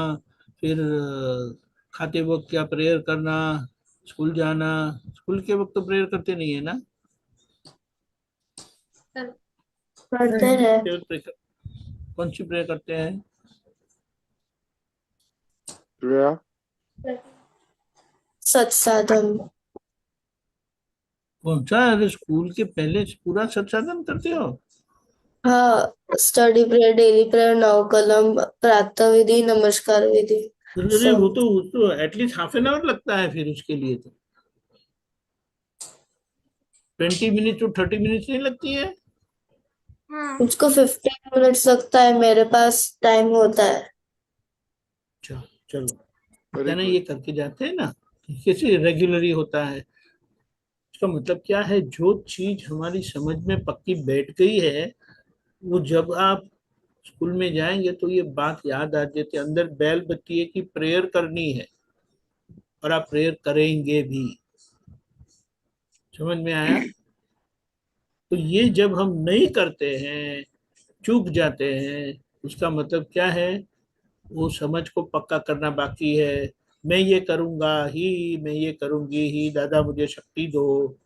Speaker 5: फिर खाते वक्त क्या प्रेयर करना, स्कूल जाना। स्कूल के वक्त तो प्रेयर करते नहीं है ना?
Speaker 3: पढ़ते हैं।
Speaker 5: केवल कौन सी प्रेयर करते हैं?
Speaker 2: प्रेयर
Speaker 3: सच साधन।
Speaker 5: कौन सा? अरे स्कूल के पहले पूरा सत्साधन करते हो?
Speaker 3: हाँ, स्टडी प्रेयर, डेली प्रेयर, नौ कलम, प्रातः विधि, नमस्कार विधि,
Speaker 5: अरे
Speaker 3: सब।
Speaker 5: वो तो एटलीस्ट हाफ एन आवर लगता है फिर उसके लिए तो। 20 मिनट to 30 मिनट नहीं लगती है?
Speaker 4: हाँ।
Speaker 3: मुझको 15 मिनट्स लगता है, मेरे पास टाइम होता है।
Speaker 5: अच्छा, चलो।
Speaker 2: वेरी
Speaker 5: यानी
Speaker 2: गुड।
Speaker 5: ये करके जाते हैं ना, कैसे रेगुलरली होता है। इसका मतलब क्या है, जो चीज हमारी समझ में पक्की बैठ गई है, वो जब आप स्कूल में जाएंगे तो ये बात याद आ जाती है, अंदर बैल बत्ती है कि प्रेयर करनी है, और आप प्रेयर करेंगे भी। समझ में आया? तो ये जब हम नहीं करते हैं, चूक जाते हैं, उसका मतलब क्या है, वो समझ को पक्का करना बाकी है। मैं ये करूंगा ही, मैं ये करूंगी ही, दादा मुझे शक्ति दो।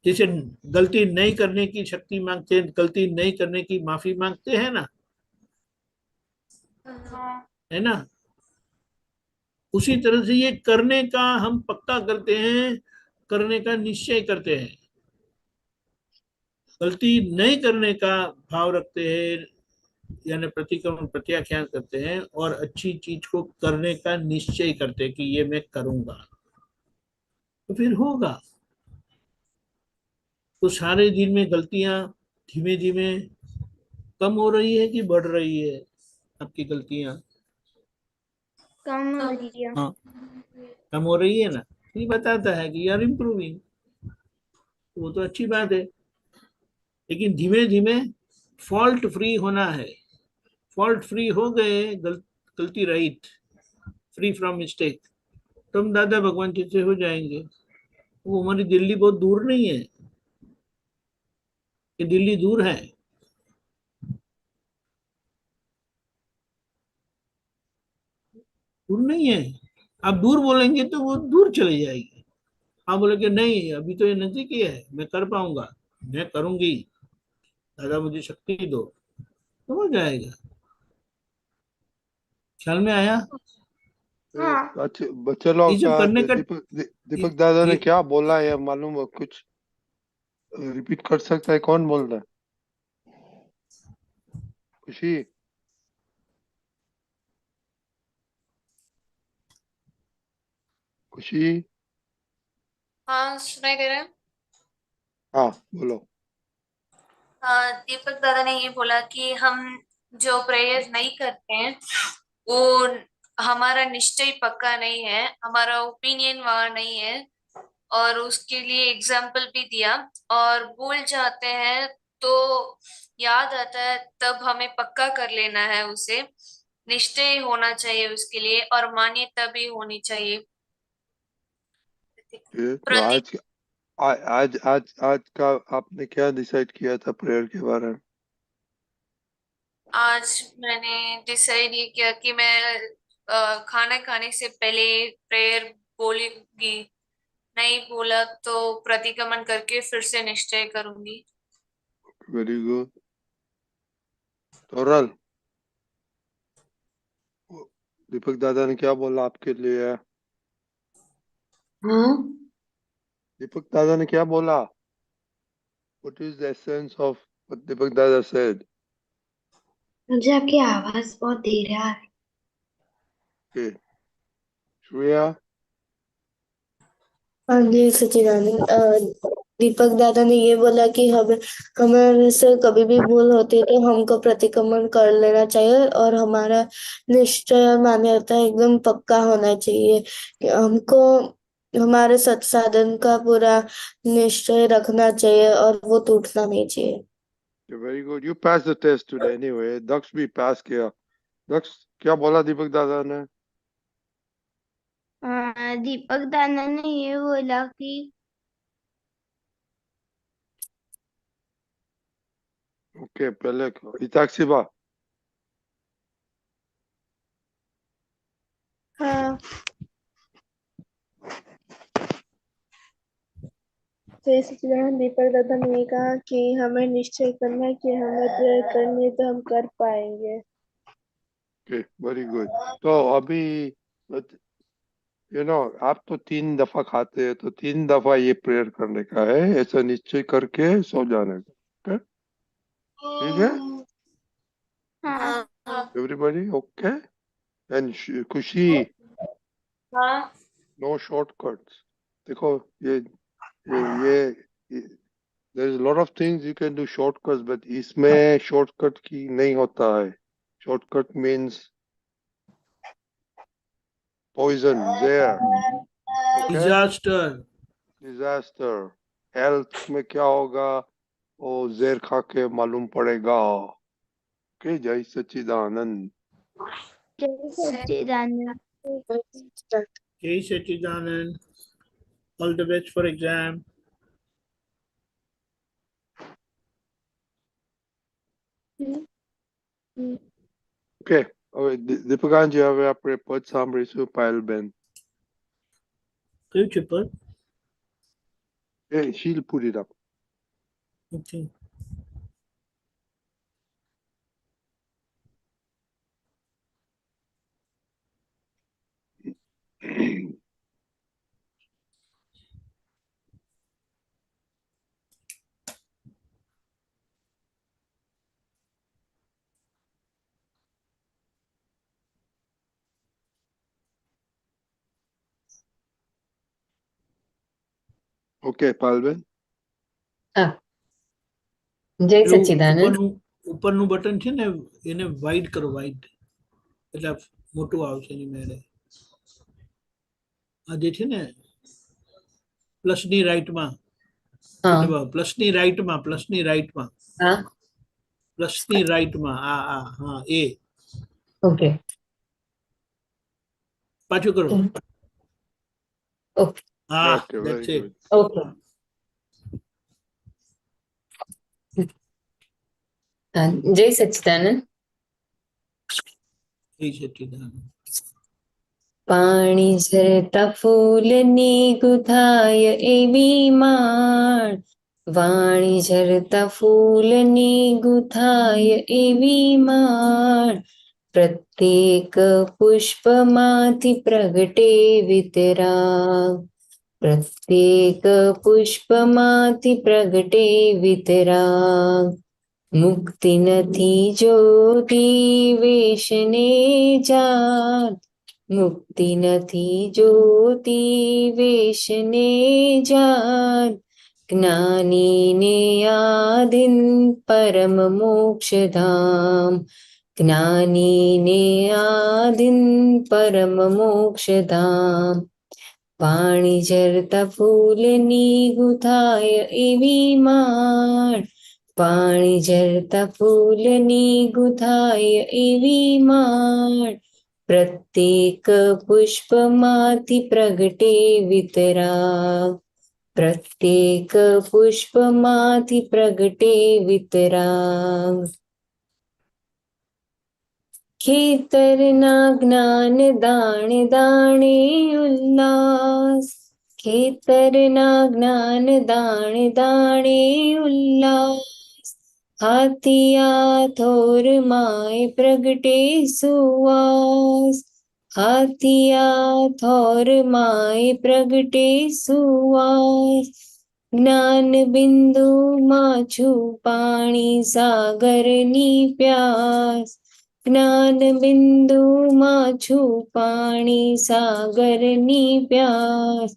Speaker 5: जैसे गलती नहीं करने की शक्ति मांगते हैं, गलती नहीं करने की माफी मांगते हैं ना, है ना? उसी तरह से ये करने का हम पक्का करते हैं, करने का निश्चय करते हैं, गलती नहीं करने का भाव रखते हैं, यानी प्रतिक्रमण प्रत्याख्यान करते हैं, और अच्छी चीज को करने का निश्चय करते हैं कि ये मैं करूंगा। तो फिर होगा। तो सारे दिन में गलतियां धीमे धीमे कम हो रही है कि बढ़ रही है आपकी गलतियां?
Speaker 4: कम हो रही है।
Speaker 5: हाँ, कम हो रही है ना, ये बताता है कि यार इम्प्रूविंग। वो तो अच्छी बात है, लेकिन धीमे धीमे फॉल्ट फ्री होना है। फॉल्ट फ्री हो गए, गलती रहित, फ्री फ्रॉम मिस्टेक, तो हम दादा भगवान जैसे हो जाएंगे। वो हमारी दिल्ली बहुत दूर नहीं है, कि दिल्ली दूर है? दूर नहीं है। आप दूर बोलेंगे तो वो दूर चली जाएगी। आप बोलेंगे नहीं अभी तो ये नजदीक ही है, मैं कर पाऊंगा, मैं करूंगी, दादा मुझे शक्ति दो, तो हो जाएगा। ख्याल में आया?
Speaker 4: हाँ।
Speaker 2: अच्छा चलो
Speaker 5: ये सब
Speaker 2: क्या
Speaker 5: करने का
Speaker 2: दीपक दादा ने
Speaker 5: ये
Speaker 2: क्या बोला है मालूम है कुछ? रिपीट कर सकता है? कौन बोल रहा है? खुशी? खुशी?
Speaker 1: हाँ, सुनाई दे रहा है।
Speaker 2: हाँ बोलो।
Speaker 1: दीपक दादा ने ये बोला कि हम जो प्रेयर नहीं करते हैं वो हमारा निश्चय पक्का नहीं है, हमारा ओपिनियन वहां नहीं है, और उसके लिए एग्जाम्पल भी दिया। और भूल जाते हैं तो याद आता है तब हमें पक्का कर लेना है उसे, निश्चय होना चाहिए उसके लिए, और मान्यता भी होनी चाहिए।
Speaker 2: तो
Speaker 1: प्रति
Speaker 2: आज का आपने क्या डिसाइड किया था प्रेयर के बारे में?
Speaker 1: आज मैंने डिसाइड ये किया कि मैं खाना खाने से पहले प्रेयर बोलूंगी, नहीं बोला तो प्रतिक्रमण करके फिर से निश्चय करूंगी।
Speaker 2: Very good. तोरल, दीपक दादा ने क्या बोला आपके लिए?
Speaker 6: हाँ,
Speaker 2: दीपक दादा ने क्या बोला? What is the essence of what Deepak Dada said?
Speaker 6: मुझे आपकी आवाज बहुत धीरे आ रही
Speaker 2: Okay, Shreya,
Speaker 3: हाँ जी सचिदानंद, दीपक दादा ने ये बोला कि हमें हमारे से कभी भी भूल होती है तो हमको प्रतिक्रमण कर लेना चाहिए और हमारा निश्चय और मान्यता एकदम पक्का होना चाहिए कि हमको हमारे सत्साधन का पूरा निश्चय रखना चाहिए और वो टूटना नहीं चाहिए।
Speaker 2: you're very good. You passed the test today anyway. Daksh भी pass किया। दक्ष, क्या बोला दीपक दादा ने?
Speaker 4: दीपक दादा ने ये बोला कि
Speaker 2: ओके, पहले हिताक्षी बा।
Speaker 7: हाँ, जय सच्चिदानंद। दीपक दादा ने ये कहा कि हमें निश्चय करना है कि हमें प्रेयर करनी है तो हम कर पाएंगे।
Speaker 2: Okay, very good. तो अभी आप तो 3 दफा खाते हैं, तो 3 दफा ये प्रेयर करने का है, ऐसा निश्चय करके सो जाने का। ओके, ठीक है?
Speaker 4: हाँ।
Speaker 2: Everybody okay? एंड खुशी,
Speaker 1: हाँ।
Speaker 2: No shortcuts. देखो, ये ये there is lot of things you can do shortcuts, but इसमें शॉर्टकट की नहीं होता है। शॉर्टकट मींस पॉइजन, जहर। Okay,
Speaker 5: disaster.
Speaker 2: डिजास्टर। हेल्थ में क्या होगा वो जहर खा के मालूम पड़ेगा। ओके, जय सच्चिदानंद।
Speaker 4: जय सच्चिदानंद।
Speaker 5: जय Sachchidanand. All the best for exam.
Speaker 7: હમ, હમ.
Speaker 2: ઓકે, હવે દીપકાંતજી, હવે આપણે પદ સાંભળીશું પાયલબેન.
Speaker 5: કયું છે પર?
Speaker 2: She'll put it up.
Speaker 5: Okay.
Speaker 2: Okay પાલબેન.
Speaker 8: હા, જય
Speaker 5: પેલું
Speaker 8: સચ્ચિદાનંદ.
Speaker 5: ઉપરનું બટન છે ને એને વાઇડ કરો, વાઇડ, એટલે મોટું આવશે એની મેળે. આ જે છે ને પ્લસની રાઈટમાં,
Speaker 8: હા
Speaker 5: પ્લસની રાઈટમાં
Speaker 8: હા
Speaker 5: હા એ
Speaker 8: ઓકે
Speaker 5: પાછું કરો.
Speaker 8: ઓકે
Speaker 5: હા,
Speaker 2: okay,
Speaker 5: that's
Speaker 2: very
Speaker 5: it.
Speaker 2: Good.
Speaker 8: Okay. હા, જય સચ્ચિદાનંદ.
Speaker 5: જય સચ્ચિદાનંદ.
Speaker 8: પાણી ઝરતા ફૂલની ગુથાય એવી માળ, વાણી ઝરતા ફૂલની ગુથાય એવી માળ, પ્રત્યેક પુષ્પમાંથી પ્રગટે વિતરાગ, પ્રત્યેક પુષ્પમાંથી પ્રગટે વિતરાગ, મુક્તિ નથી જોતી વેશને જાત, મુક્તિ નથી જોતી વેશને જાત, જ્ઞાનીને આધીન પરમ મોક્ષધામ, જ્ઞાનીને આધીન પરમ મોક્ષધામ, પાણી ઝરતા ફૂલની ગુથાય એવી માળ, પાણી ઝરતા ફૂલની ગુથાય એવી માળ, પ્રત્યેક પુષ્પમાંથી પ્રગટે વિતરાગ, પ્રત્યેક પુષ્પમાંથી પ્રગટે વિતરાગ, ખેતરના જ્ઞાન દાણે દાણે ઉલ્લાસ, ખેતરના જ્ઞાન દાણે દાણે ઉલ્લાસ, હાથિયા થોર માય પ્રગટે સુવાસ, હાથિયા થોર માય પ્રગટે સુવાસ, જ્ઞાન બિંદુમાં છું પાણી સાગરની પ્યાસ, જ્ઞાન બિંદુમાં છું પાણી સાગરની પ્યાસ,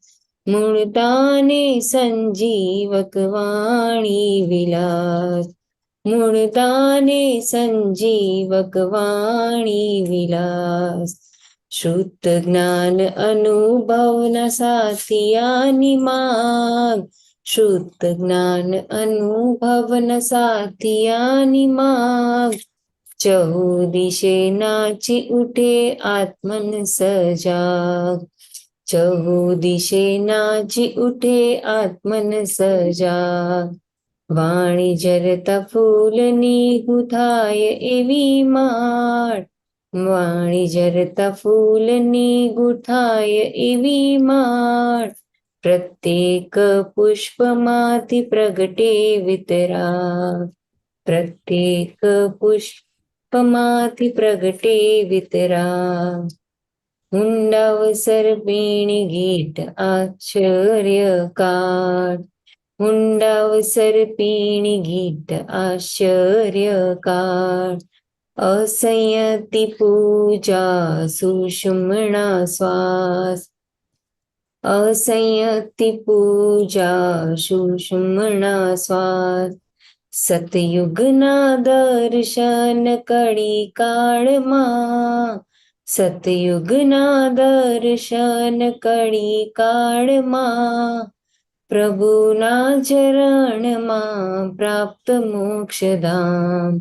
Speaker 8: મૂળતાને સંજીવક વાણી વિલાસ, મૂળતાને સંજીવક વાણી વિલાસ, શુદ્ધ જ્ઞાન અનુભવના સાથિયાની માગ, શુદ્ધ જ્ઞાન અનુભવના સાથિયાની માગ, ચહુદિશે નાચી ઉઠે આત્મન સજાગ, ચહુદિશે નાચી ઉઠે આત્મન સજાગ, વાણી ઝરતા ફૂલની ગુથાય એવી માળ, વાણી ઝરતા ફૂલની ગુથાય એવી માળ, પ્રત્યેક પુષ્પમાંથી પ્રગટે વિતરાગ, પ્રત્યેક પુષ્પમાંથી પ્રગટે વિતરાગ, હુંડાવસર પીણી ગીત આશ્ચર્યકાર, હુંડાવસર પીણી ગીત આશ્ચર્યકાર, અસંયતિ પૂજા સુષુમ્ણા શ્વાસ, અસંયતિ પૂજા સુષુમ્ણા શ્વાસ, સતયુગના દર્શન કળી કાળમાં, સતયુગના દર્શન કળી કાળમાં, પ્રભુના ચરણમાં પ્રાપ્ત મોક્ષધામ,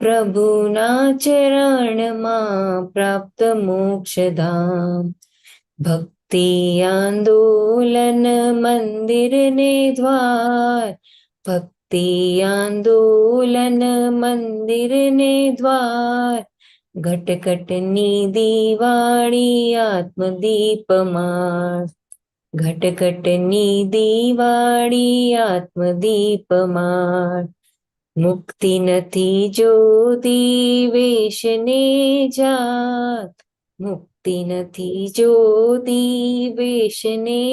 Speaker 8: પ્રભુના ચરણમાં પ્રાપ્ત મોક્ષધામ, ભક્તિ આંદોલન મંદિરને દ્વાર, ભક્તિ આંદોલન મંદિરને દ્વાર, ઘટઘટની દિવાળી આત્મદીપમાળ, ઘટઘટની દિવાળી આત્મદીપમાળ, મુક્તિ નથી જોતી વેશને જાત, મુક્તિ નથી જોતી વેશને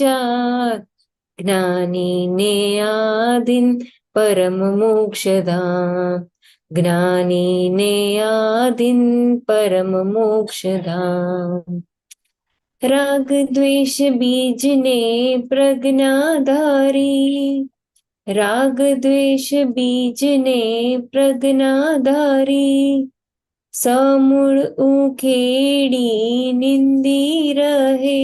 Speaker 8: જાત, જ્ઞાનીને આધીન પરમ મોક્ષધામ, જ્ઞાનીને આધીન પરમ મોક્ષધામ. રાગ દ્વેષ બીજને પ્રજ્ઞાધારી, રાગ દ્વેષ બીજને પ્રજ્ઞાધારી, સમૂળ ઉખેડી નિંદી રહે,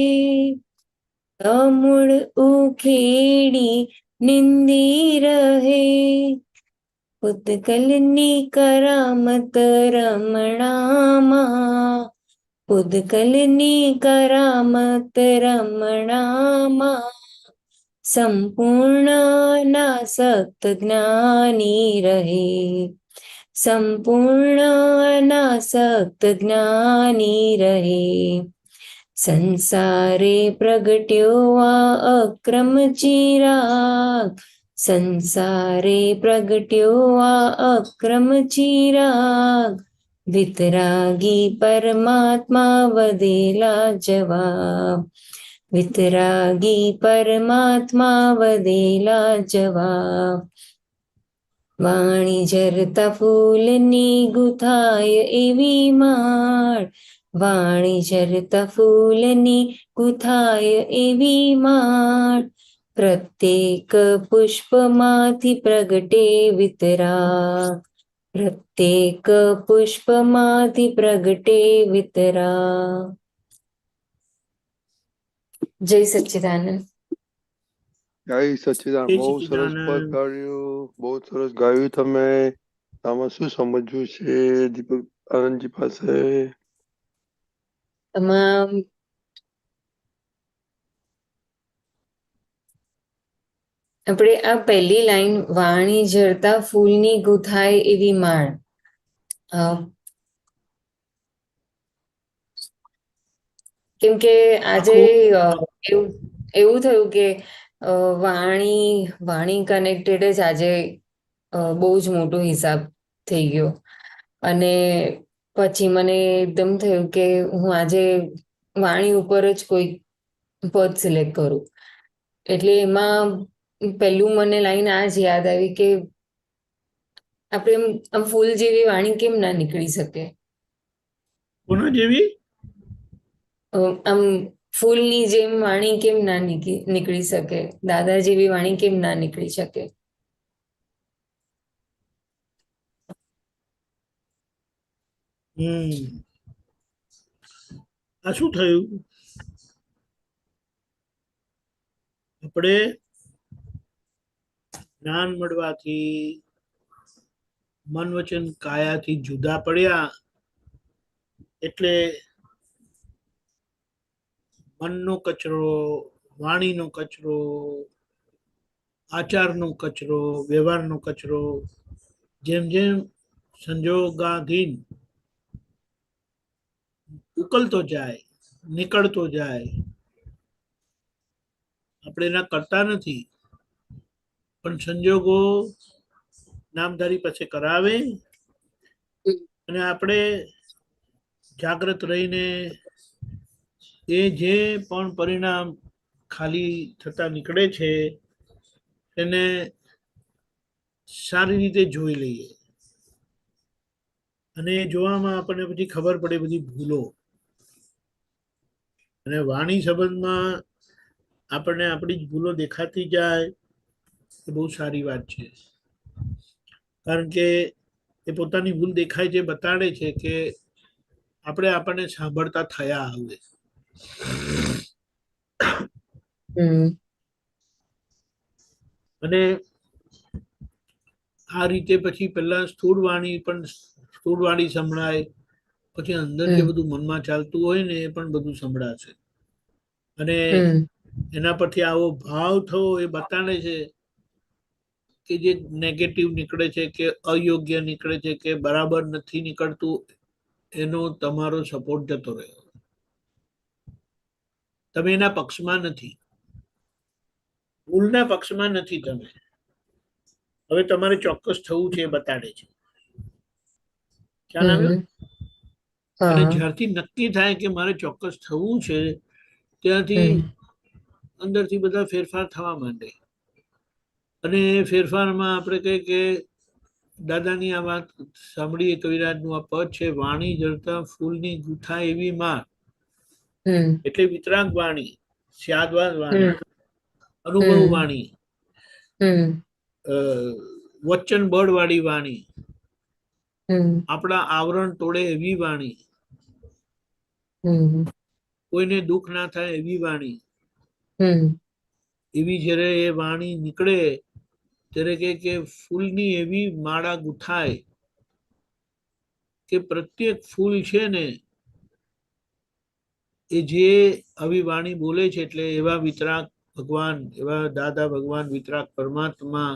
Speaker 8: સમૂળ ઉખેડી નિંદી રહે, પૂતગલની કરામત રમણામાં, પૂતગલની કરામત રમણામાં, સંપૂર્ણ નાસક્ત જ્ઞાની રહે, સંપૂર્ણ નાસક્ત જ્ઞાની રહે, સંસારે પ્રગટ્યો આ અક્રમ ચિરાગ, સંસારે પ્રગટ્યો આ અક્રમ ચિરાગ, વિતરાગી પરમાત્મા વધેલા જવાબ, વિતરાગી પરમાત્મા વધેલા જવાબ, વાણી ઝરતા ફૂલની ગુથાય એવી માળ, વાણી ઝરતા ફૂલની ગુથાય એવી માળ, પ્રત્યેક પુષ્પમાંથી પ્રગટે વિતરાગ, પ્રત્યેક પુષ્પમાંથી પ્રગટે વિતરાગ. જય સચ્ચિદાનંદ.
Speaker 2: જય સચ્ચિદાનંદ.
Speaker 5: જય
Speaker 2: બહુ સરસ પદ
Speaker 5: સચ્ચિદાનંદ.
Speaker 2: ગાયું, બહુ સરસ ગાયું તમે. આમાં શું સમજવું છે દીપક આનંદજી પાસે?
Speaker 8: તમામ આપણે આ પહેલી લાઈન, વાણી ઝરતા ફૂલની ગુથાય એવી માળ, કેમ કે આજે એવું થયું કે વાણી કનેક્ટેડ જ આજે બહુ જ મોટો હિસાબ થઈ ગયો. અને પછી મને એકદમ થયું કે હું આજે વાણી ઉપર જ કોઈ પદ સિલેક્ટ કરું. એટલે એમાં પહેલું મને લાઈન આ જ યાદ આવી કે આપણે આમ ફૂલ જેવી વાણી કેમ ના નીકળી શકે?
Speaker 5: કોના જેવી?
Speaker 8: આમ ફૂલની જેમ વાણી કેમ ના નીકળી શકે? દાદા જેવી વાણી કેમ ના નીકળી શકે?
Speaker 5: આ શું થયું? આપણે જ્ઞાન મળવાથી મન વચન કાયાથી જુદા પડ્યા એટલે મનનો કચરો, વાણીનો કચરો, આચારનો કચરો, વ્યવહારનો કચરો જેમ જેમ સંજોગાધીન ઉકલતો જાય, નીકળતો જાય. આપણે એના કરતા નથી, પણ સંજોગો નામધારી પાસે કરાવે અને આપણે જાગ્રત રહીને એ જે પણ પરિણામ ખાલી થતા નીકળે છે એને સારી રીતે જોઈ લઈએ. અને જોવામાં આપણને પછી ખબર પડે બધી ભૂલો. અને વાણી સંબંધમાં આપણને આપણી જ ભૂલો દેખાતી જાય એ બહુ સારી વાત છે. કારણ કે એ પોતાની ભૂલ દેખાય છે, બતાડે છે કે આપણે આપણને સાંભળતા થયા હવે. અને આ રીતે પછી પહેલા સ્થૂળ વાણી સંભળાય, પછી અંદર જે બધું મનમાં ચાલતું હોય ને એ પણ બધું સંભળાશે. અને એના પરથી આવો ભાવ થવો એ બતાડે છે કે જે નેગેટિવ નીકળે છે કે અયોગ્ય નીકળે છે કે બરાબર નથી નીકળતું, એનો તમારો સપોર્ટ જતો રહ્યો. તમે એના પક્ષમાં નથી, ભૂલના પક્ષમાં નથી તમે. હવે તમારે ચોક્કસ થવું છે એ બતાડે છે. ખ્યાલ આવ્યો? અને જ્યારથી નક્કી થાય કે મારે ચોક્કસ થવું છે ત્યાંથી અંદરથી બધા ફેરફાર થવા માંડે. અને ફેરફારમાં આપણે કહીએ કે દાદાની આ વાત સાંભળીએ, કવિરાજનું આ પદ છે, વાણી જળતા ફૂલની ગુથા એવી માં.
Speaker 8: હમ
Speaker 5: એટલે વિતરાગ વાણી, સ્યાદવાદ વાણી,
Speaker 8: હમ
Speaker 5: અનુભવ
Speaker 8: હમ
Speaker 5: વાણી,
Speaker 8: હમ
Speaker 5: વચન બળ વાળી વાણી,
Speaker 8: હમ
Speaker 5: આપણા આવરણ તોડે એવી વાણી,
Speaker 8: હમ
Speaker 5: કોઈને દુઃખ ના થાય એવી વાણી,
Speaker 8: હમ
Speaker 5: એવી જ્યારે એ વાણી નીકળે ત્યારે કે ફૂલની એવી માળા ગુથાય કે પ્રત્યેક ફૂલ છે ને એ જે આવી વાણી બોલે છે એટલે એવા વિતરાગ ભગવાન, એવા દાદા ભગવાન વિતરાગ પરમાત્મા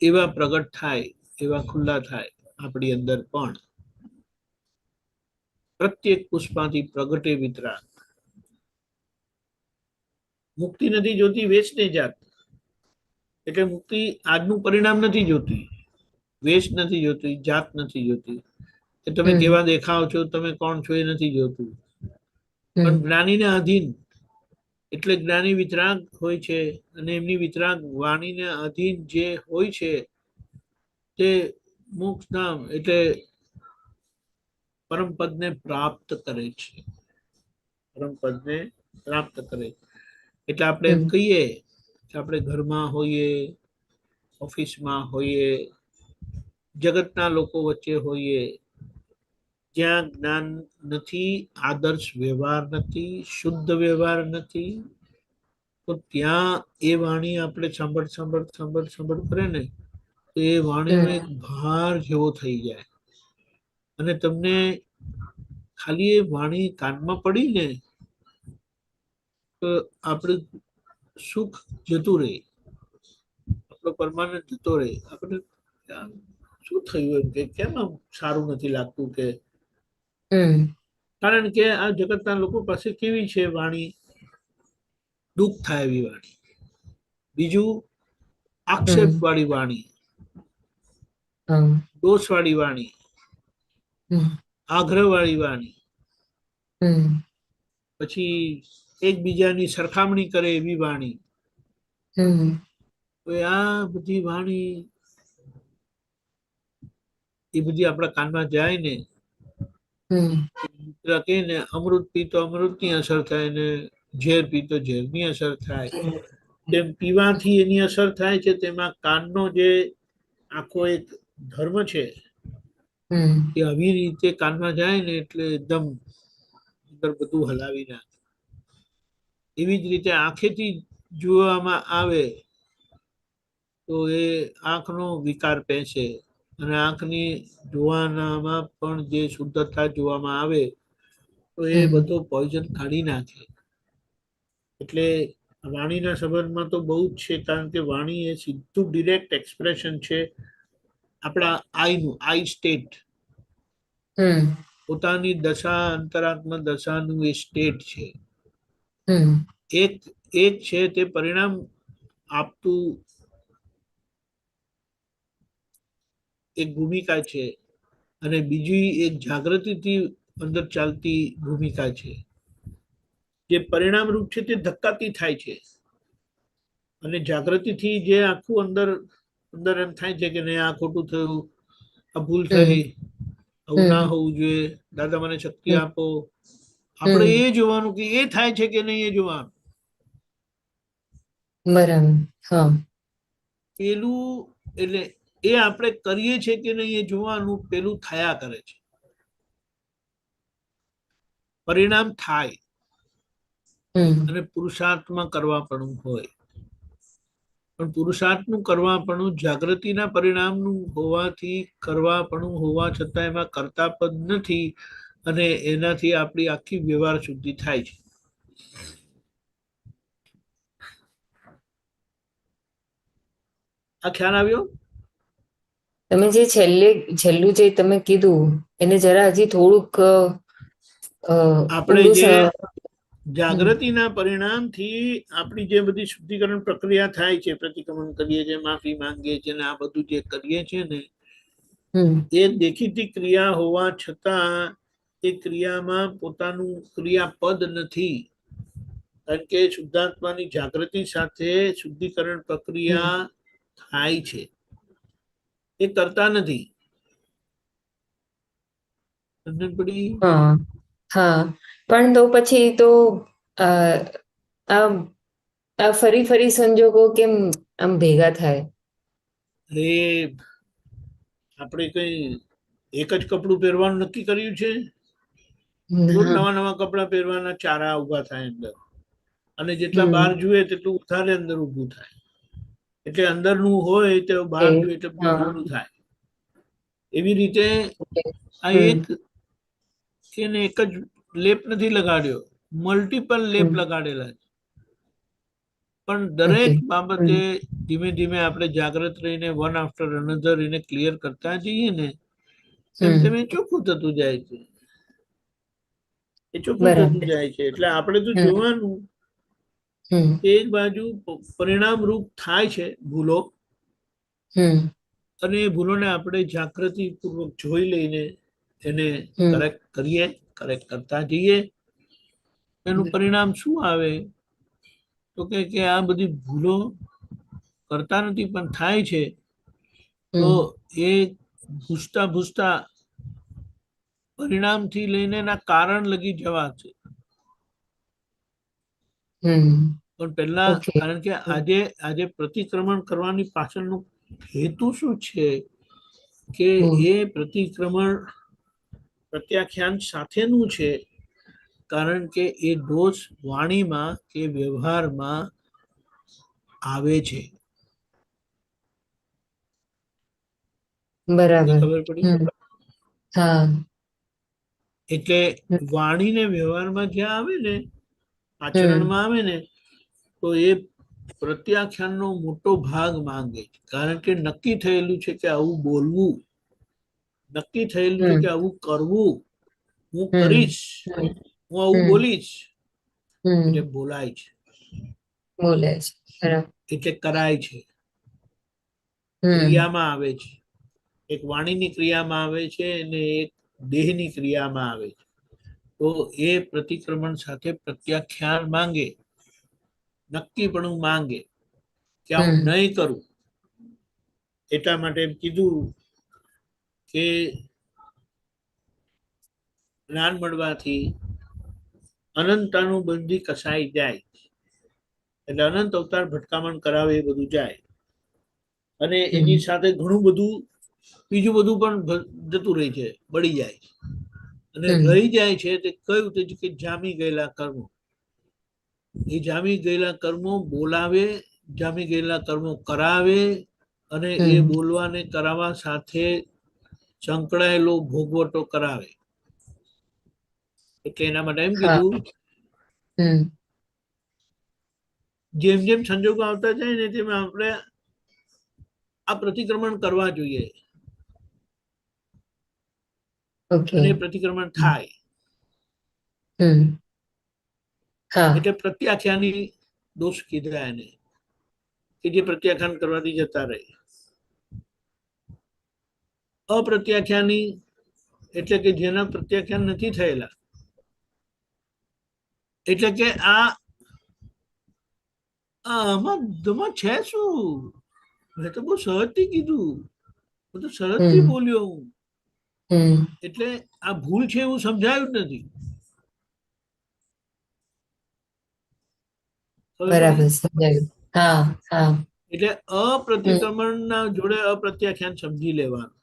Speaker 5: એવા પ્રગટ થાય, એવા ખુલ્લા થાય આપણી અંદર પણ. પ્રત્યેક પુષ્પાથી પ્રગટે વિતરાગ. મુક્તિ નથી જોતી, વેચને જાત. એટલે મુક્તિ આજનું પરિણામ નથી જોતી, વેશ નથી જોતી, જાત નથી જોતી, કે તમે
Speaker 8: હમ
Speaker 5: કેવા દેખાવ છો, તમે કોણ છો, એ નથી જોતું. પણ
Speaker 8: હમ
Speaker 5: જ્ઞાનીને અધીન, એટલે જ્ઞાની વિતરાગ હોય છે અને એમની વિતરાગ વાણીને અધીન જે હોય છે તે મોક્ષ ધામ એટલે પરમ પદને પ્રાપ્ત કરે છે. પરમ પદને પ્રાપ્ત કરે. એટલે આપણે એમ
Speaker 8: હમ
Speaker 5: કહીએ કે આપણે ઘરમાં હોઈએ, ઓફિસમાં હોઈએ, જગતના લોકો વચ્ચે હોઈએ, જ્યાં જ્ઞાન નથી, આદર્શ વ્યવહાર નથી, શુદ્ધ વ્યવહાર નથી, તો ત્યાં એ વાણી આપણે સાંભળ કરે ને તો એ વાણીનો એક
Speaker 8: હમ
Speaker 5: ભાર જેવો થઈ જાય. અને તમને ખાલી એ વાણી કાનમાં પડી ને તો આપણે સુખ જતું રહે, આપણો પરમાનન્ટ જતો રહે. આપણે શું થયું એમ કે કેમ આમ સારું નથી લાગતું કે,
Speaker 8: હમ
Speaker 5: કારણ કે આ જગતના લોકો પાસે કેવી છે વાણી, દુઃખ થાય એવી વાણી. બીજું આક્ષેપ
Speaker 8: હમ
Speaker 5: વાળી વાણી,
Speaker 8: હા
Speaker 5: દોષ વાળી વાણી,
Speaker 8: હમ
Speaker 5: આગ્રહ વાળી વાણી,
Speaker 8: હમ
Speaker 5: પછી એકબીજાની સરખામણી કરે એવી વાણી.
Speaker 8: હમ
Speaker 5: તો આ બધી વાણી એ બધી આપણા કાનમાં જાય ને,
Speaker 8: હમ
Speaker 5: કહે ને અમૃત પીતો અમૃતની અસર થાય ને ઝેર પીતો ઝેરની અસર થાય. તેમ પીવાથી એની અસર થાય છે, તેમાં કાનનો જે આખો એક ધર્મ છે
Speaker 8: હમ
Speaker 5: એ આવી રીતે કાનમાં જાય ને એટલે એકદમ અંદર બધું હલાવી નાખે. એવી જ રીતે આંખેથી જોવામાં આવે તો એ આંખનો વિકાર પેસે, અને આંખની જોવાનામાં પણ જે શુદ્ધતા જોવામાં આવે તો એ
Speaker 8: હમ
Speaker 5: બધો પોઈઝન કાઢી નાખે. એટલે વાણીના સંબંધમાં તો બહુ જ છે, કારણ કે વાણી એ સીધું ડિરેક્ટ એક્સપ્રેશન છે આપણા આઈ સ્ટેટ,
Speaker 8: હમ
Speaker 5: પોતાની દશા, અંતરાત્મ દશાનું એ સ્ટેટ છે.
Speaker 8: હમ
Speaker 5: એક છે તે પરિણામ આપતું એક ભૂમિકા છે, અને બીજી એક જાગૃતિથી અંદર ચાલતી ભૂમિકા છે. જે પરિણામ રૂપ છે તે ધક્કાથી થાય છે, અને જાગૃતિથી જે આખું અંદર અંદર એમ થાય છે કે નહીં આ ખોટું થયું, આ ભૂલ થઈ,
Speaker 8: હમ
Speaker 5: આવું ના
Speaker 8: હમ
Speaker 5: હોવું જોઈએ, દાદા મને શક્તિ
Speaker 8: હમ
Speaker 5: આપો. આપણે
Speaker 8: હમ
Speaker 5: એ જોવાનું કે એ થાય છે કે નહીં એ જોવાનું.
Speaker 8: બરાબર. હા
Speaker 5: પેલું એટલે એ આપણે કરીએ છીએ કે નહીં એ જોવાનું, પેલું થયા કરે છે. પરિણામ થાય
Speaker 8: હમ
Speaker 5: અને પુરુષાર્થમાં કરવા પણ હોય, પણ પુરુષાર્થનું કરવાપણું જાગૃતિના પરિણામનું હોવાથી કરવાપણું હોવા છતાં એમાં કરતાપદ નથી, અને એનાથી આપણી આખી વ્યવહાર શુદ્ધિ થાય છે. આ ખ્યાલ આવ્યો?
Speaker 8: તમે જે છેલ્લું જે તમે કીધું એને જરા હજી થોડુંક
Speaker 5: આપણે
Speaker 8: ઊંડું
Speaker 5: જે
Speaker 8: હમ
Speaker 5: જાગૃતિના પરિણામથી આપણી જે બધી શુદ્ધિકરણ પ્રક્રિયા થાય છે, પ્રતિક્રમણ કરીએ છીએ, માફી માંગીએ છીએ, આ બધું જે કરીએ છીએ ને
Speaker 8: હમ
Speaker 5: એ દેખીતી ક્રિયા હોવા છતાં એ ક્રિયામાં પોતાનું ક્રિયાપદ નથી, કારણ કે શુદ્ધાત્માની જાગૃતિ સાથે શુદ્ધિકરણ
Speaker 8: હમ
Speaker 5: પ્રક્રિયા થાય છે, એ કરતા નથી. સમજણ પડી?
Speaker 8: હા હા, પણ તો પછી તો અ, આ આ ફરી સંજોગો કેમ આમ ભેગા થાય?
Speaker 5: એ આપણે કઈ એક જ કપડું પહેરવાનું નક્કી કર્યું છે? રોજ
Speaker 8: હા.
Speaker 5: નવા કપડા પહેરવાના ચારા ઉભા થાય અંદર, અને જેટલા બહાર
Speaker 8: હમ.
Speaker 5: જુએ તેટલું વધારે અંદર ઊભું થાય. એટલે અંદરનું હોય તો બહાર
Speaker 8: Okay.
Speaker 5: જુએ એટલે
Speaker 8: હા.
Speaker 5: મોટું થાય. એવી રીતે
Speaker 8: Okay.
Speaker 5: આ એક એને એક જ લેપ નથી લગાડ્યો, મલ્ટિપલ લેપ
Speaker 8: હમ.
Speaker 5: લગાડેલા છે. પણ
Speaker 8: Okay.
Speaker 5: દરેક બાબતે ધીમે ધીમે આપણે જાગૃત રહીને વન આફ્ટર અનધર એને ક્લિયર કરતા જઈએ ને, તેમ
Speaker 8: હમ.
Speaker 5: તેમ એ ચોખ્ખું થતું જાય છે. એ ચોખ્ખું થતું
Speaker 8: બરાબર.
Speaker 5: જાય છે. એટલે આપણે તો
Speaker 8: હમ.
Speaker 5: જોવાનું
Speaker 8: હમ.
Speaker 5: કે એક બાજુ પરિણામ રૂપ થાય છે ભૂલો,
Speaker 8: હમ.
Speaker 5: અને એ ભૂલોને આપણે જાગૃતિપૂર્વક જોઈ લઈને એને
Speaker 8: હમ.
Speaker 5: કરેક્ટ કરીએ, કરેક્ટ કરતા જઈએ. એનું પરિણામ શું આવે? તો કે આ બધી ભૂલો કરતા નથી પણ થાય છે, તો
Speaker 8: હમ.
Speaker 5: એ ભૂસતા પરિણામથી લઈને એના કારણ લગી જવા છે.
Speaker 8: હમ.
Speaker 5: પણ પહેલા,
Speaker 8: Okay.
Speaker 5: કારણ કે આજે પ્રતિક્રમણ કરવાની પાછળનો હેતુ શું છે કે
Speaker 8: હમ.
Speaker 5: એ પ્રતિક્રમણ પ્રત્યાખ્યાન સાથેનું છે. કારણ કે એ દોષ વાણીમાં કે વ્યવહારમાં આવે છે.
Speaker 8: બરાબર.
Speaker 5: ખબર પડી?
Speaker 8: હમ. હા.
Speaker 5: એટલે
Speaker 8: હમ.
Speaker 5: વાણીને વ્યવહારમાં જ્યાં આવે ને,
Speaker 8: હમ.
Speaker 5: આચરણમાં આવે ને, તો એ પ્રત્યાખ્યાનનો મોટો ભાગ માંગે છે. કારણ કે નક્કી થયેલું છે કે આવું બોલવું, નક્કી થયેલું છે
Speaker 8: હમ.
Speaker 5: કે આવું કરવું, હું
Speaker 8: હમ.
Speaker 5: કરીશ, હું આવું
Speaker 8: હમ.
Speaker 5: બોલીશ, એટલે
Speaker 8: હમ.
Speaker 5: બોલાય છે,
Speaker 8: બોલે છે. બરાબર.
Speaker 5: એટલે કરાય છે,
Speaker 8: હમ.
Speaker 5: ક્રિયામાં આવે છે. એક વાણીની ક્રિયામાં આવે છે અને એક દેહની ક્રિયામાં આવે છે. તો એ પ્રતિક્રમણ સાથે પ્રત્યાખ્યાન માંગે, નક્કીપણું માંગે કે આવું
Speaker 8: હમ.
Speaker 5: નહીં કરું. એટલા માટે એમ કીધું કે જ્ઞાન મળવાથી અનંતાનું બંધી કસાઈ જાય. એટલે અનંત અવતાર ભટકામણ કરાવે એ બધું જાય. અને એની
Speaker 8: હમ.
Speaker 5: સાથે ઘણું બધું બીજું બધું પણ જતું રહે છે, બળી જાય છે. અને
Speaker 8: હમ.
Speaker 5: રહી જાય છે તે કયું? તે કે જામી ગયેલા કર્મો. એ જામી ગયેલા કર્મો બોલાવે, જામી ગયેલા કર્મો કરાવે, અને એ
Speaker 8: હમ.
Speaker 5: બોલવાને કરાવવા સાથે સંકળાયેલો ભોગવટો કરાવે. એટલે એના માટે એમ
Speaker 8: હા.
Speaker 5: કીધું,
Speaker 8: હમ.
Speaker 5: જેમ જેમ સંજોગો આવતા જાય ને તેમ આપણે આ પ્રતિક્રમણ કરવા જોઈએ, અને
Speaker 8: ઓકે.
Speaker 5: પ્રતિક્રમણ
Speaker 8: હમ.
Speaker 5: થાય.
Speaker 8: હા.
Speaker 5: એટલે પ્રત્યાખ્યાની દોષ કીધા એને, કે જે પ્રત્યાખ્યાન કરવાથી જતા રહે. અપ્રત્યાખ્યાની એટલે કે જેના પ્રત્યાખ્યાન નથી થયેલા. એટલે કે આમાં છે શું? મેં તો બહુ સહજથી કીધું, હું તો સરળથી
Speaker 8: હમ.
Speaker 5: બોલ્યો હું.
Speaker 8: હમ.
Speaker 5: એટલે આ ભૂલ છે એવું સમજાયું જ નથી. ખબર પડી?
Speaker 8: બરાબર, સમજાયું. હા. હા.
Speaker 5: એટલે
Speaker 8: હમ.
Speaker 5: અપ્રતિક્રમણના જોડે અપ્રત્યાખ્યાન સમજી લેવાનું.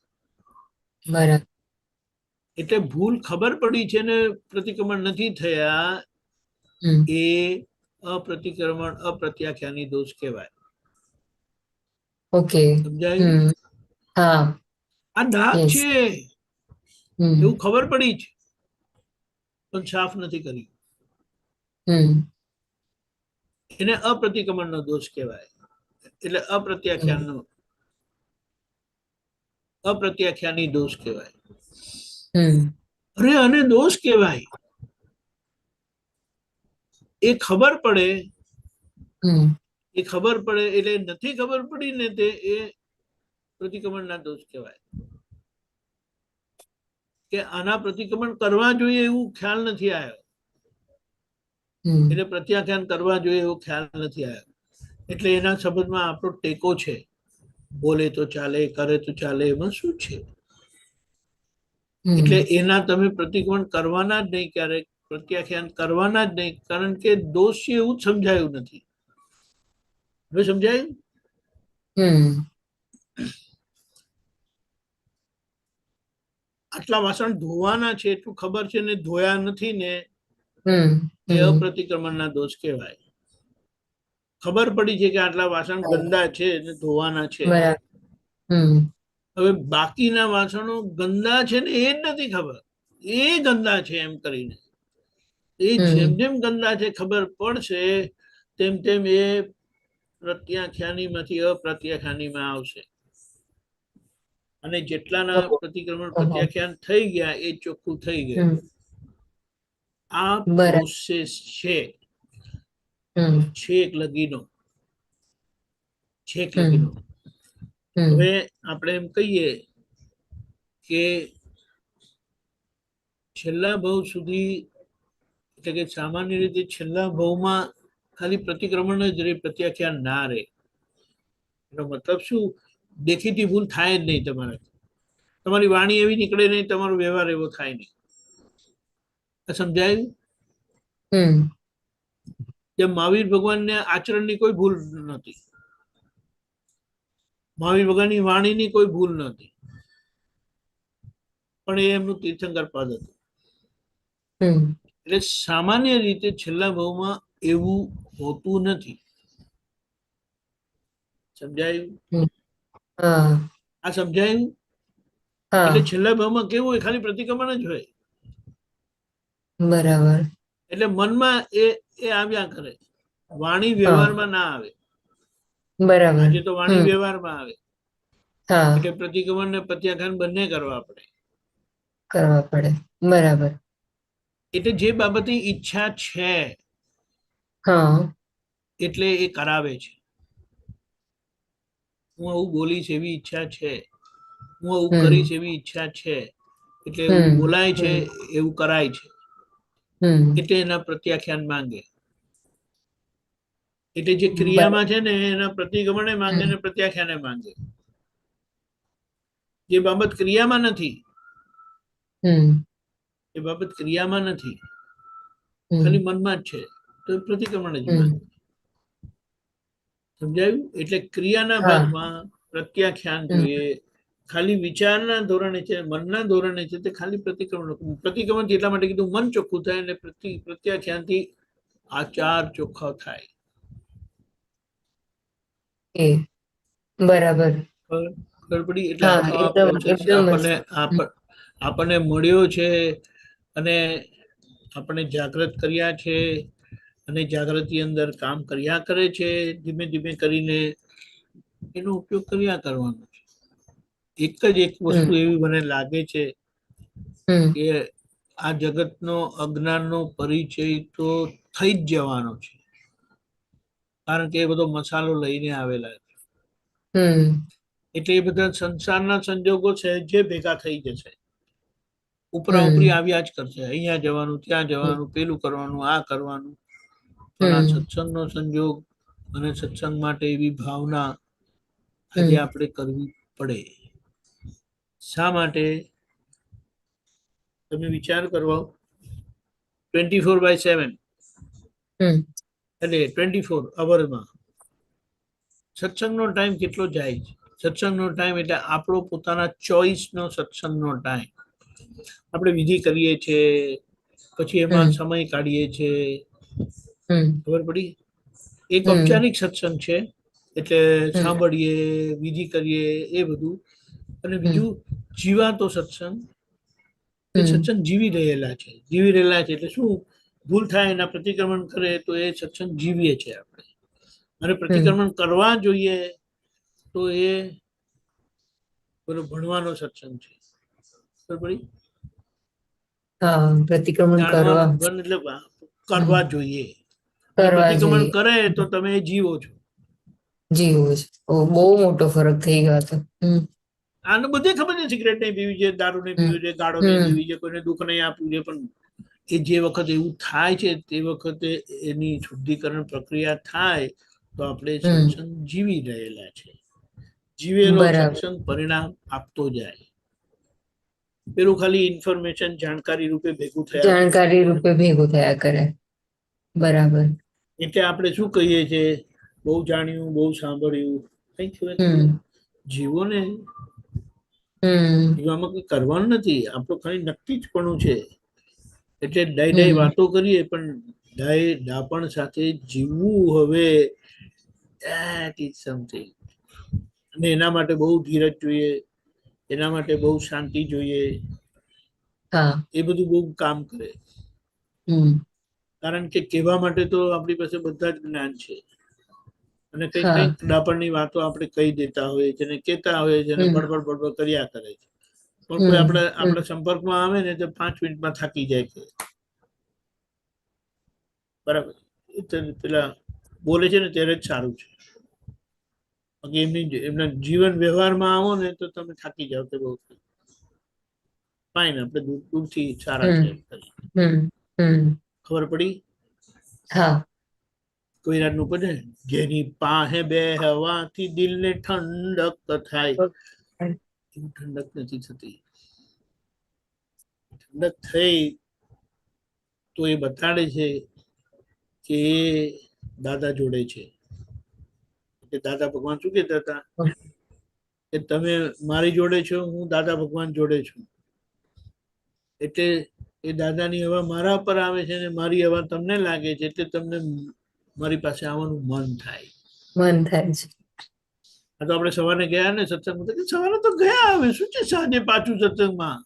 Speaker 8: બરાબર.
Speaker 5: એટલે ભૂલ ખબર પડી છે ને પ્રતિક્રમણ નથી થયા,
Speaker 8: હમ.
Speaker 5: એ અપ્રતિક્રમણ અપ્રત્યાખ્યાની દોષ કહેવાય.
Speaker 8: ઓકે.
Speaker 5: સમજાયું?
Speaker 8: હમ. હા.
Speaker 5: આ ડાઘ
Speaker 8: યસ.
Speaker 5: છે
Speaker 8: હમ.
Speaker 5: એવું ખબર પડી છે, પણ સાફ નથી કરી.
Speaker 8: હમ.
Speaker 5: એને અપ્રતિક્રમણનો દોષ કહેવાય. એટલે અપ્રત્યાખ્યાની દોષ કહેવાય.
Speaker 8: હમ.
Speaker 5: અરે અને દોષ કહેવાય. એ ખબર પડે,
Speaker 8: હમ.
Speaker 5: એટલે નથી ખબર પડી ને તે એ પ્રતિક્રમણના દોષ કહેવાય. કે આના પ્રતિક્રમણ કરવા જોઈએ એવું ખ્યાલ નથી આવ્યો,
Speaker 8: હમ.
Speaker 5: એટલે પ્રત્યાખ્યાન કરવા જોઈએ એવો ખ્યાલ નથી આવ્યો. એટલે એના સંબંધમાં આપણો ટેકો છે. બોલે તો ચાલે, કરે તો ચાલે, એમાં શું છે? એટલે એના તમે પ્રતિક્રમણ કરવાના જ નહીં, ક્યારેક પ્રત્યાખ્યાન કરવાના જ નહીં, કારણ કે દોષ છે એવું જ સમજાયું નથી. હવે સમજાયું? આટલા વાસણ ધોવાના છે એટલું ખબર છે ને ધોયા નથી ને, એ અપ્રતિક્રમણના દોષ કહેવાય. ખબર પડી છે કે આટલા વાસણ ગંદા છે ને ધોવાના છે. હવે બાકીના વાસણો ગંદા છે ને એ જ નથી ખબર, એ ગંદા છે એમ કરીને. એ જેમ જેમ ગંદા છે ખબર પડશે તેમ તેમ એ પ્રત્યાખ્યાનીમાંથી અપ્રત્યાખ્યાનીમાં આવશે. અને જેટલાના પ્રતિક્રમણ પ્રત્યાખ્યાન થઈ ગયા એ ચોખ્ખું થઈ ગયું. આ પ્રોસેસ છે છેક લગીનો. હવે આપણે એમ કહીએ કે છેલ્લા ભાવ સુધી, એટલે કે સામાન્ય રીતે છેલ્લા ભાવમાં ખાલી પ્રતિક્રમણ જ રહે, પ્રત્યાખ્યાન ના રહે. એનો મતલબ શું? દેખીતી ભૂલ થાય જ નહીં તમારે, તમારી વાણી એવી નીકળે નહીં, તમારો વ્યવહાર એવો થાય નહીં. સમજાયું? જેમ મહાવીર ભગવાનને આચરણની કોઈ ભૂલ નહોતી, મહાવીર ભગવાનની વાણીની કોઈ ભૂલ નહોતી, પણ એ એમનું તીર્થંકર પદ હતું. એટલે સામાન્ય રીતે છેલ્લા ભાવમાં એવું હોતું નથી. સમજાયું? આ સમજાયું? એટલે છેલ્લા ભાવમાં કેવું હોય? ખાલી પ્રતિક્રમણ જ હોય.
Speaker 8: બરાબર.
Speaker 5: એટલે મનમાં એ આવ્યા કરે, વાણી વ્યવહારમાં ના આવે.
Speaker 8: બરાબર.
Speaker 5: આજે તો વાણી વ્યવહારમાં આવે, એટલે પ્રતિક્રમણ ને પ્રત્યાખ્યાન બંને કરવા પડે.
Speaker 8: બરાબર.
Speaker 5: એટલે જે બાબતની ઈચ્છા છે એટલે એ કરાવે છે. હું આવું બોલીશ એવી ઈચ્છા છે, હું આવું કરીશ એવી ઈચ્છા છે, એટલે એવું બોલાય છે, એવું કરાય છે, એટલે એના પ્રત્યાખ્યાન માંગે. એટલે જે ક્રિયામાં છે ને એના પ્રતિક્રમણે માંગે ને પ્રત્યાખ્યાને માંગે. જે બાબત ક્રિયામાં નથી, એ બાબત ક્રિયામાં નથી, ખાલી મનમાં જ છે, તો પ્રતિક્રમણ જ માંગે. સમજાયું? એટલે ક્રિયાના ભાગમાં પ્રત્યાખ્યાન જોઈએ, ખાલી વિચારના ધોરણે છે, મનના ધોરણે છે, તે ખાલી પ્રતિક્રમણ. પ્રતિક્રમણ એટલા માટે કીધું મન ચોખ્ખું થાય અને પ્રત્યાખ્યાનથી આચાર ચોખ્ખો થાય.
Speaker 8: બરાબર.
Speaker 5: ખબર પડી? એટલે આ પ્રોસેસ આપણને મળ્યો છે અને આપણે જાગૃત કર્યા છે, અને જાગૃતિ અંદર કામ કર્યા કરે છે. ધીમે ધીમે કરીને એનો ઉપયોગ કર્યા કરવાનો છે. એક જ એક વસ્તુ એવી મને લાગે છે કે આ જગતનો અજ્ઞાનનો પરિચય તો થઈ જ જવાનો છે, કારણ કે એ બધો મસાલો લઈને આવેલા છે. એટલે એ બધા સંસારના સંજોગો છે જે ભેગા થઈ જશે, ઉપરા ઉપરી આવ્યા જ કરશે. અહીંયા જવાનું, ત્યાં જવાનું, પેલું કરવાનું, આ કરવાનું. પણ આ સત્સંગનો સંજોગ અને સત્સંગ માટે એવી ભાવના આજે આપણે કરવી પડે. શા માટે? તમે વિચાર કરો, 24/7 એટલે 24 અવરમાં સત્સંગનો ટાઈમ કેટલો જાય છે? સત્સંગનો ટાઈમ એટલે આપણો પોતાના ચોઈસનો સત્સંગનો ટાઈમ. આપણે વિધિ કરીએ છીએ, પછી એમાં સમય કાઢીએ છીએ. ખબર પડી? એક ઔપચારિક સત્સંગ છે, એટલે સાંભળીએ, વિધિ કરીએ, એ બધું. અને બીજું જીવાતો સત્સંગ, એ સત્સંગ જીવી રહેલા છે. જીવી રહેલા છે એટલે શું? ભૂલ થાય એના પ્રતિક્રમણ કરે તો એ સત્સંગ જીવીએ છીએ આપણે. અને પ્રતિક્રમણ કરવા જોઈએ તો એ પેલો ભણવાનો સત્સંગ છે. ખબર પડી?
Speaker 8: પ્રતિક્રમણ
Speaker 5: એટલે કરવા જોઈએ. પ્રતિક્રમણ કરે તો તમે જીવો છો.
Speaker 8: બહુ મોટો ફરક થઈ ગયો હતો.
Speaker 5: આને બધે ખબર છે, સિગરેટ નહીં પીવી છે, દારૂ નહીં પીવી છે, ગાળો નહીં દેવી છે, કોઈને દુઃખ નહીં આપવું છે. પણ એ જે વખત એવું થાય છે તે વખતે એની શુદ્ધિકરણ પ્રક્રિયા થાય તો આપણે સત્સંગ જીવી રહેલા છે. જીવેલો સત્સંગ પરિણામ આપતો જાય. પેલું ખાલી ઇન્ફોર્મેશન જાણકારી રૂપે ભેગું થયા
Speaker 8: જાણકારી રૂપે ભેગું થયા કરે. બરાબર.
Speaker 5: એટલે આપણે શું કહીએ છીએ, બહુ જાણ્યું, બહુ સાંભળ્યું, કઈ થયું
Speaker 8: હમ
Speaker 5: જીવો ને.
Speaker 8: હમ
Speaker 5: જીવામાં કઈ કરવાનું નથી, આપણું ખાલી નક્કી જ પણ છે. એટલે ડાય
Speaker 8: હમ
Speaker 5: વાતો કરીએ, પણ ડાપણ સાથે જીવવું હવે that is something. અને એના માટે બહુ ધીરજ જોઈએ, એના માટે બહુ શાંતિ જોઈએ,
Speaker 8: હા
Speaker 5: એ બધું બહુ કામ કરે.
Speaker 8: હમ
Speaker 5: કારણ કે કહેવા માટે તો આપણી પાસે બધા જ જ્ઞાન છે, અને કઈક
Speaker 8: હા
Speaker 5: કઈક ડાપણની વાતો આપણે કહી દેતા હોઈએ, જેને કહેતા હોઈએ, જેને
Speaker 8: હમ
Speaker 5: બડબડ બડબડ કર્યા કરે છે. પણ કોઈ
Speaker 8: હમ
Speaker 5: આપણા સંપર્કમાં આવે ને તો 5 મિનિટમાં થાકી જાય છે. બરાબર. પેલા બોલે છે ને ત્યારે જ સારું છે. બાકી એમના જીવન વ્યવહારમાં આવો ને તો તમે થાકી જાવ કે બહુ ફાઇન, આપણે દૂરથી સારા છે.
Speaker 8: હમ હમ
Speaker 5: ખબર પડી?
Speaker 8: હા
Speaker 5: કોઈ રાતનું પડે, જેની પાસે બેહવાથી દિલને ઠંડક થાય, એવું ઠંડક નથી થતી. ઠંડક થઈ તો એ બતાડે છે કે એ દાદા જોડે છે. કે દાદા ભગવાન શું કહેતા હતા કે તમે મારી જોડે છો, હું દાદા ભગવાન જોડે છું. એટલે એ દાદાની હવા મારા પર આવે છે અને મારી હવા તમને લાગે છે, એટલે તમને મારી પાસે આવવાનું મન થાય.
Speaker 8: મન થાય છે.
Speaker 5: આ તો આપણે સવારે ગયા ને સત્સંગમાં, તો સવારે તો ગયા, હવે શું છે સાંજે પાછું સત્સંગમાં,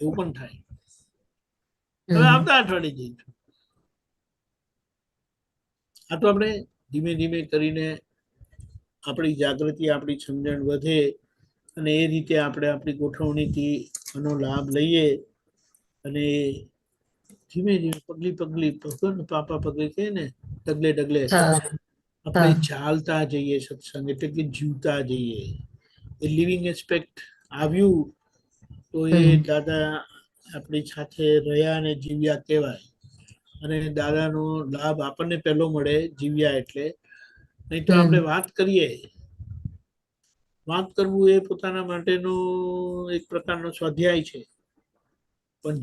Speaker 5: એવું પણ થાય. હવે
Speaker 8: હમ
Speaker 5: આવતા અઠવાડિયે જઈશું. આ તો આપણે ધીમે ધીમે કરીને આપણી જાગૃતિ, આપણી સમજણ વધે, અને એ રીતે આપણે આપણી ગોઠવણીથી આનો લાભ લઈએ, અને ધીમે ધીમે પગલી પગલી પાપા પગલે કહે ને, ડગલે ડગલે
Speaker 8: હા
Speaker 5: આપણે
Speaker 8: હા
Speaker 5: ચાલતા જઈએ સત્સંગ, એટલે કે જીવતા જઈએ. એ લિવિંગ એસ્પેક્ટ આવ્યું તો એ
Speaker 8: હમ
Speaker 5: દાદા આપણી સાથે રહ્યા અને જીવ્યા કહેવાય. અને દાદાનો લાભ આપણને પહેલો મળે જીવ્યા એટલે. નહીં તો આપણે વાત કરીએ, વાત કરવું એ પોતાના માટેનો એક પ્રકારનો સ્વાધ્યાય છે, પણ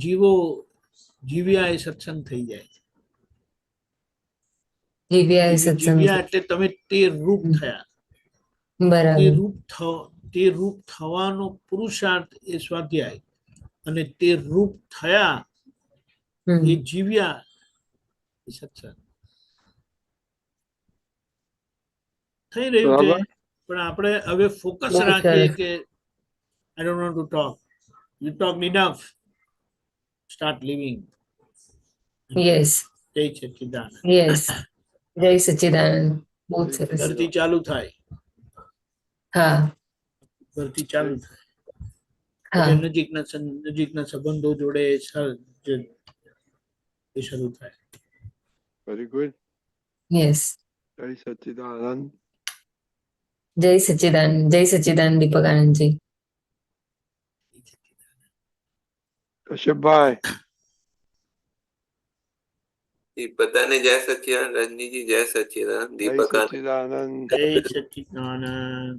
Speaker 5: જીવ્યા એ સત્સંગ થઈ જાય છે.
Speaker 8: જીવ્યા સત્સંગ.
Speaker 5: જીવ્યા એટલે તમે તે રૂપ થયા.
Speaker 8: બરાબર.
Speaker 5: તે રૂપ થવાનો પુરુષાર્થ એ સ્વાધ્યાય, અને તે રૂપ થયા
Speaker 8: હમ
Speaker 5: એ જીવ્યા એ સત્સંગ. થઈ રહ્યું છે,
Speaker 2: બરાબર.
Speaker 5: પણ આપણે હવે ફોકસ
Speaker 8: બહુ
Speaker 5: રાખીએ
Speaker 8: સરસ.
Speaker 5: કે I don't want to talk. You talked enough. Start living.
Speaker 8: Yes
Speaker 5: જય સચ્ચિદાનંદ.
Speaker 8: યસ. જય સચ્ચિદાનંદ. બહુ જ સરસ.
Speaker 5: ઘરથી ચાલુ થાય.
Speaker 8: હા
Speaker 5: ઘરથી ચાલુ થાય.
Speaker 8: હા
Speaker 5: એટલે નજીકના સંબંધો જોડે એ શરૂ થાય.
Speaker 2: Very good.
Speaker 8: યસ.
Speaker 2: જય સચ્ચિદાનંદ.
Speaker 8: જય સચ્ચિદાનંદ. જય સચ્ચિદાનંદ દીપક આનંદજી.
Speaker 2: કશ્યપભાઈ.
Speaker 9: બધાને જય સચ્ચિદાનંદ. રજનીજી જય સચ્ચિદાનંદ.
Speaker 2: જય
Speaker 9: દીપક
Speaker 2: સચ્ચિદાનંદ.
Speaker 5: જય સચ્ચિદાનંદ.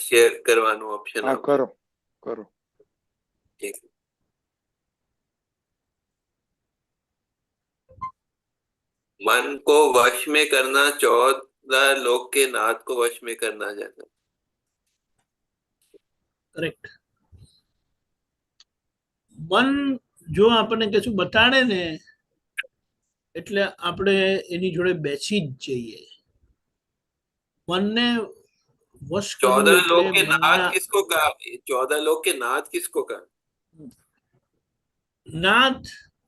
Speaker 9: શેર કરવાનું ઓપ્શન
Speaker 2: હા, કરો કરો.
Speaker 9: मन को वश में करना 14 लोक के नाथ को वश में करना जैसा.
Speaker 5: કરેક્ટ. મન જો આપણને કશું બતાડે ને એટલે આપણે એની જોડે બેસી જ જઈએ. મનને વશ કરવું
Speaker 9: 14
Speaker 5: એટલે
Speaker 9: लोक के नाथ
Speaker 5: મનના
Speaker 9: किसको कहा? 14 लोक के नाथ किसको कहा?
Speaker 5: नाथ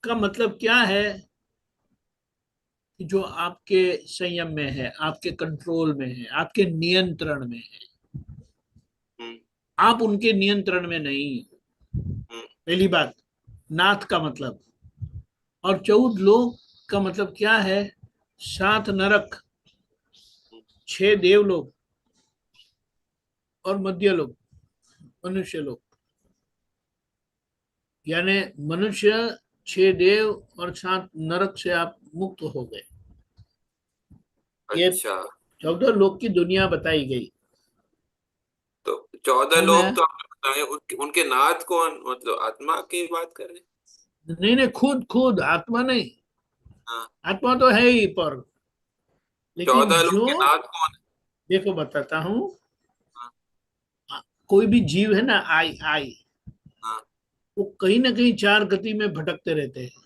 Speaker 5: का मतलब क्या है कि जो आपके संयम में है, आपके कंट्रोल में है, आपके नियंत्रण में है. आप उनके नियंत्रण में नहीं. पहली बात, नाथ का मतलब. और 14 लोक का मतलब क्या है? 7 नरक, 6 देवलोक और मध्य लोक, मनुष्य लोक. यानी मनुष्य, 6 देव और 7 नरक से आप मुक्त हो गए. ये
Speaker 9: अच्छा,
Speaker 5: 14 लोक की दुनिया बताई गई.
Speaker 9: तो 14
Speaker 5: है
Speaker 9: लोक
Speaker 5: ना?
Speaker 9: तो उनके नाथ कौन, मतलब आत्मा की बात कर रहे हैं?
Speaker 5: नहीं नहीं, खुद खुद आत्मा नहीं,
Speaker 9: हाँ,
Speaker 5: आत्मा तो है ही पर, लेकिन
Speaker 9: 14 लोग
Speaker 5: जो,
Speaker 9: के नाथ कौन है?
Speaker 5: देखो बताता हूँ,
Speaker 9: हाँ,
Speaker 5: कोई भी जीव है ना, आई आई,
Speaker 9: हाँ,
Speaker 5: वो कहीं ना कहीं चार गति में भटकते रहते हैं,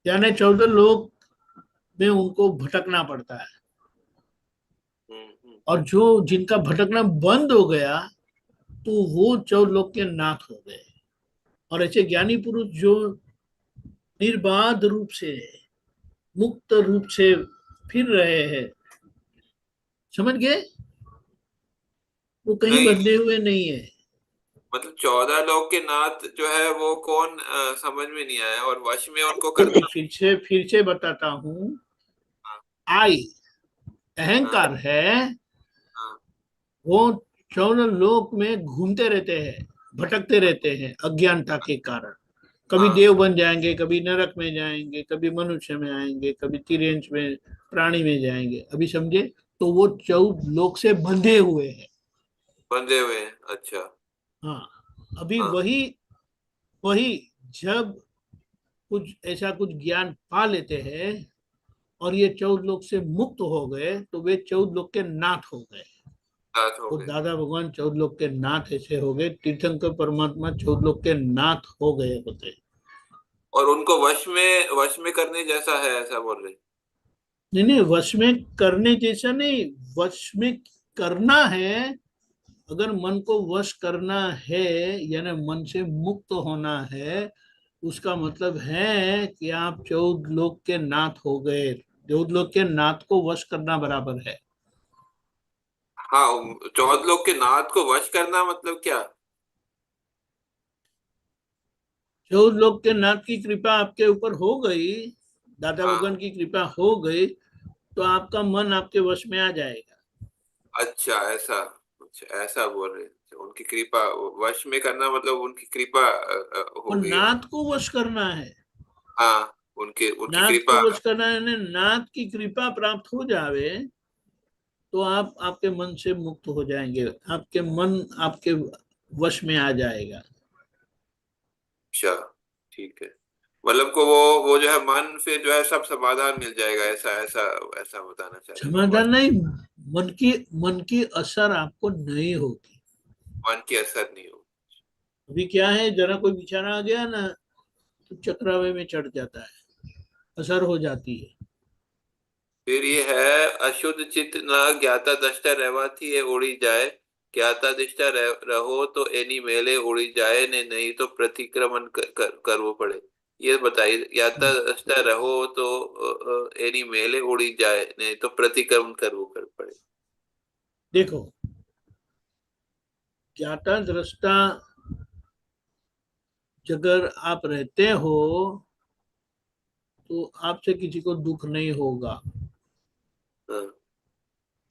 Speaker 5: यानी 14 लोग में उनको भटकना पड़ता है।
Speaker 9: हम्म।
Speaker 5: और जो जिनका भटकना बंद हो गया तो वो 14 लोग के नाथ हो गए। और ऐसे ज्ञानी पुरुष जो निर्बाध रूप से, मुक्त रूप से फिर रहे हैं, समझ गए, वो कहीं
Speaker 9: नहीं,
Speaker 5: बंधे हुए नहीं है।
Speaker 9: मतलब 14 लोग के नाथ जो है वो कौन, समझ में नहीं आया, और वश में उनको करना।
Speaker 5: फिर से बताता हूँ,
Speaker 9: हाँ,
Speaker 5: आई
Speaker 9: हाँ,
Speaker 5: अहंकार है,
Speaker 9: हाँ,
Speaker 5: वो 14 लोक में घूमते रहते हैं, भटकते रहते हैं अज्ञानता के कारण। कभी
Speaker 9: हाँ,
Speaker 5: देव बन जाएंगे, कभी नरक में जाएंगे, कभी मनुष्य में आएंगे, कभी तिर्यंश में, प्राणी में जाएंगे, अभी समझे। तो वो 14 लोक से बंधे हुए हैं।
Speaker 9: बंधे हुए हैं, अच्छा।
Speaker 5: हाँ, अभी
Speaker 9: हाँ,
Speaker 5: वही वही जब कुछ ऐसा कुछ ज्ञान पा लेते हैं और ये 14 लोक से मुक्त हो गए तो वे 14 लोक के नाथ हो गए।
Speaker 9: नाथ हो
Speaker 5: तो
Speaker 9: गए।
Speaker 5: दादा भगवान 14 लोक के नाथ ऐसे हो गए, तीर्थंकर परमात्मा 14 लोक के नाथ हो गए होते।
Speaker 9: और उनको वश में करने जैसा है, ऐसा बोल रहे?
Speaker 5: नहीं नहीं, वश में करने जैसा नहीं, वश में करना है। अगर मन को वश करना है, यानी मन से मुक्त होना है, उसका मतलब है कि आप 14 लोक के नाथ हो गए। 14 लोक के नाथ को वश करना बराबर है।
Speaker 9: हाँ, 14 लोग के नाथ को वश करना मतलब क्या?
Speaker 5: 14 लोक के नाथ की कृपा आपके ऊपर हो गई, दादा
Speaker 9: हाँ,
Speaker 5: भगवान की कृपा हो गई, तो आपका मन आपके वश में आ जाएगा।
Speaker 9: अच्छा, ऐसा। अच्छा, ऐसा बोल रहे हैं, उनकी कृपा वश में करना मतलब उनकी कृपा हो
Speaker 5: और
Speaker 9: गई।
Speaker 5: नाथ को वश करना है।
Speaker 9: हाँ, उनके उनकी
Speaker 5: नाथ
Speaker 9: कृपा।
Speaker 5: को वश करना है, यानी नाथ की कृपा प्राप्त हो जावे तो आप आपके मन से मुक्त हो जाएंगे, आपके मन आपके वश में आ जाएगा।
Speaker 9: अच्छा, ठीक है। मतलब को वो जो है मन फिर जो है सब समाधान मिल जाएगा, ऐसा ऐसा ऐसा बताना चाह रहे हैं,
Speaker 5: समाधान नहीं, मन की असर आपको नहीं होगी।
Speaker 9: मन की असर नहीं हो।
Speaker 5: अभी क्या है, जरा कोई बिछाना आ गया ना तो चक्रावे में चढ़ जाता है, असर हो जाती है।
Speaker 9: फिर ये है, अशुद्ध चित्त ना ज्ञाता दृष्टा रहवाथी है उड़ी जाए, ज्ञाता दृष्टा रहो तो एनी मेले उड़ी जाए ने, नहीं तो प्रतिक्रमण करવો पड़े। ये बताइए, ज्ञाता दृष्टा रहो तो एनी मेले उड़ी जाए, नहीं तो प्रतिक्रमण करવો पड़े।
Speaker 5: देखो, ज्ञाता दृष्टा अगर आप रहते हो तो आपसे किसी को दुख नहीं होगा।
Speaker 9: हाँ,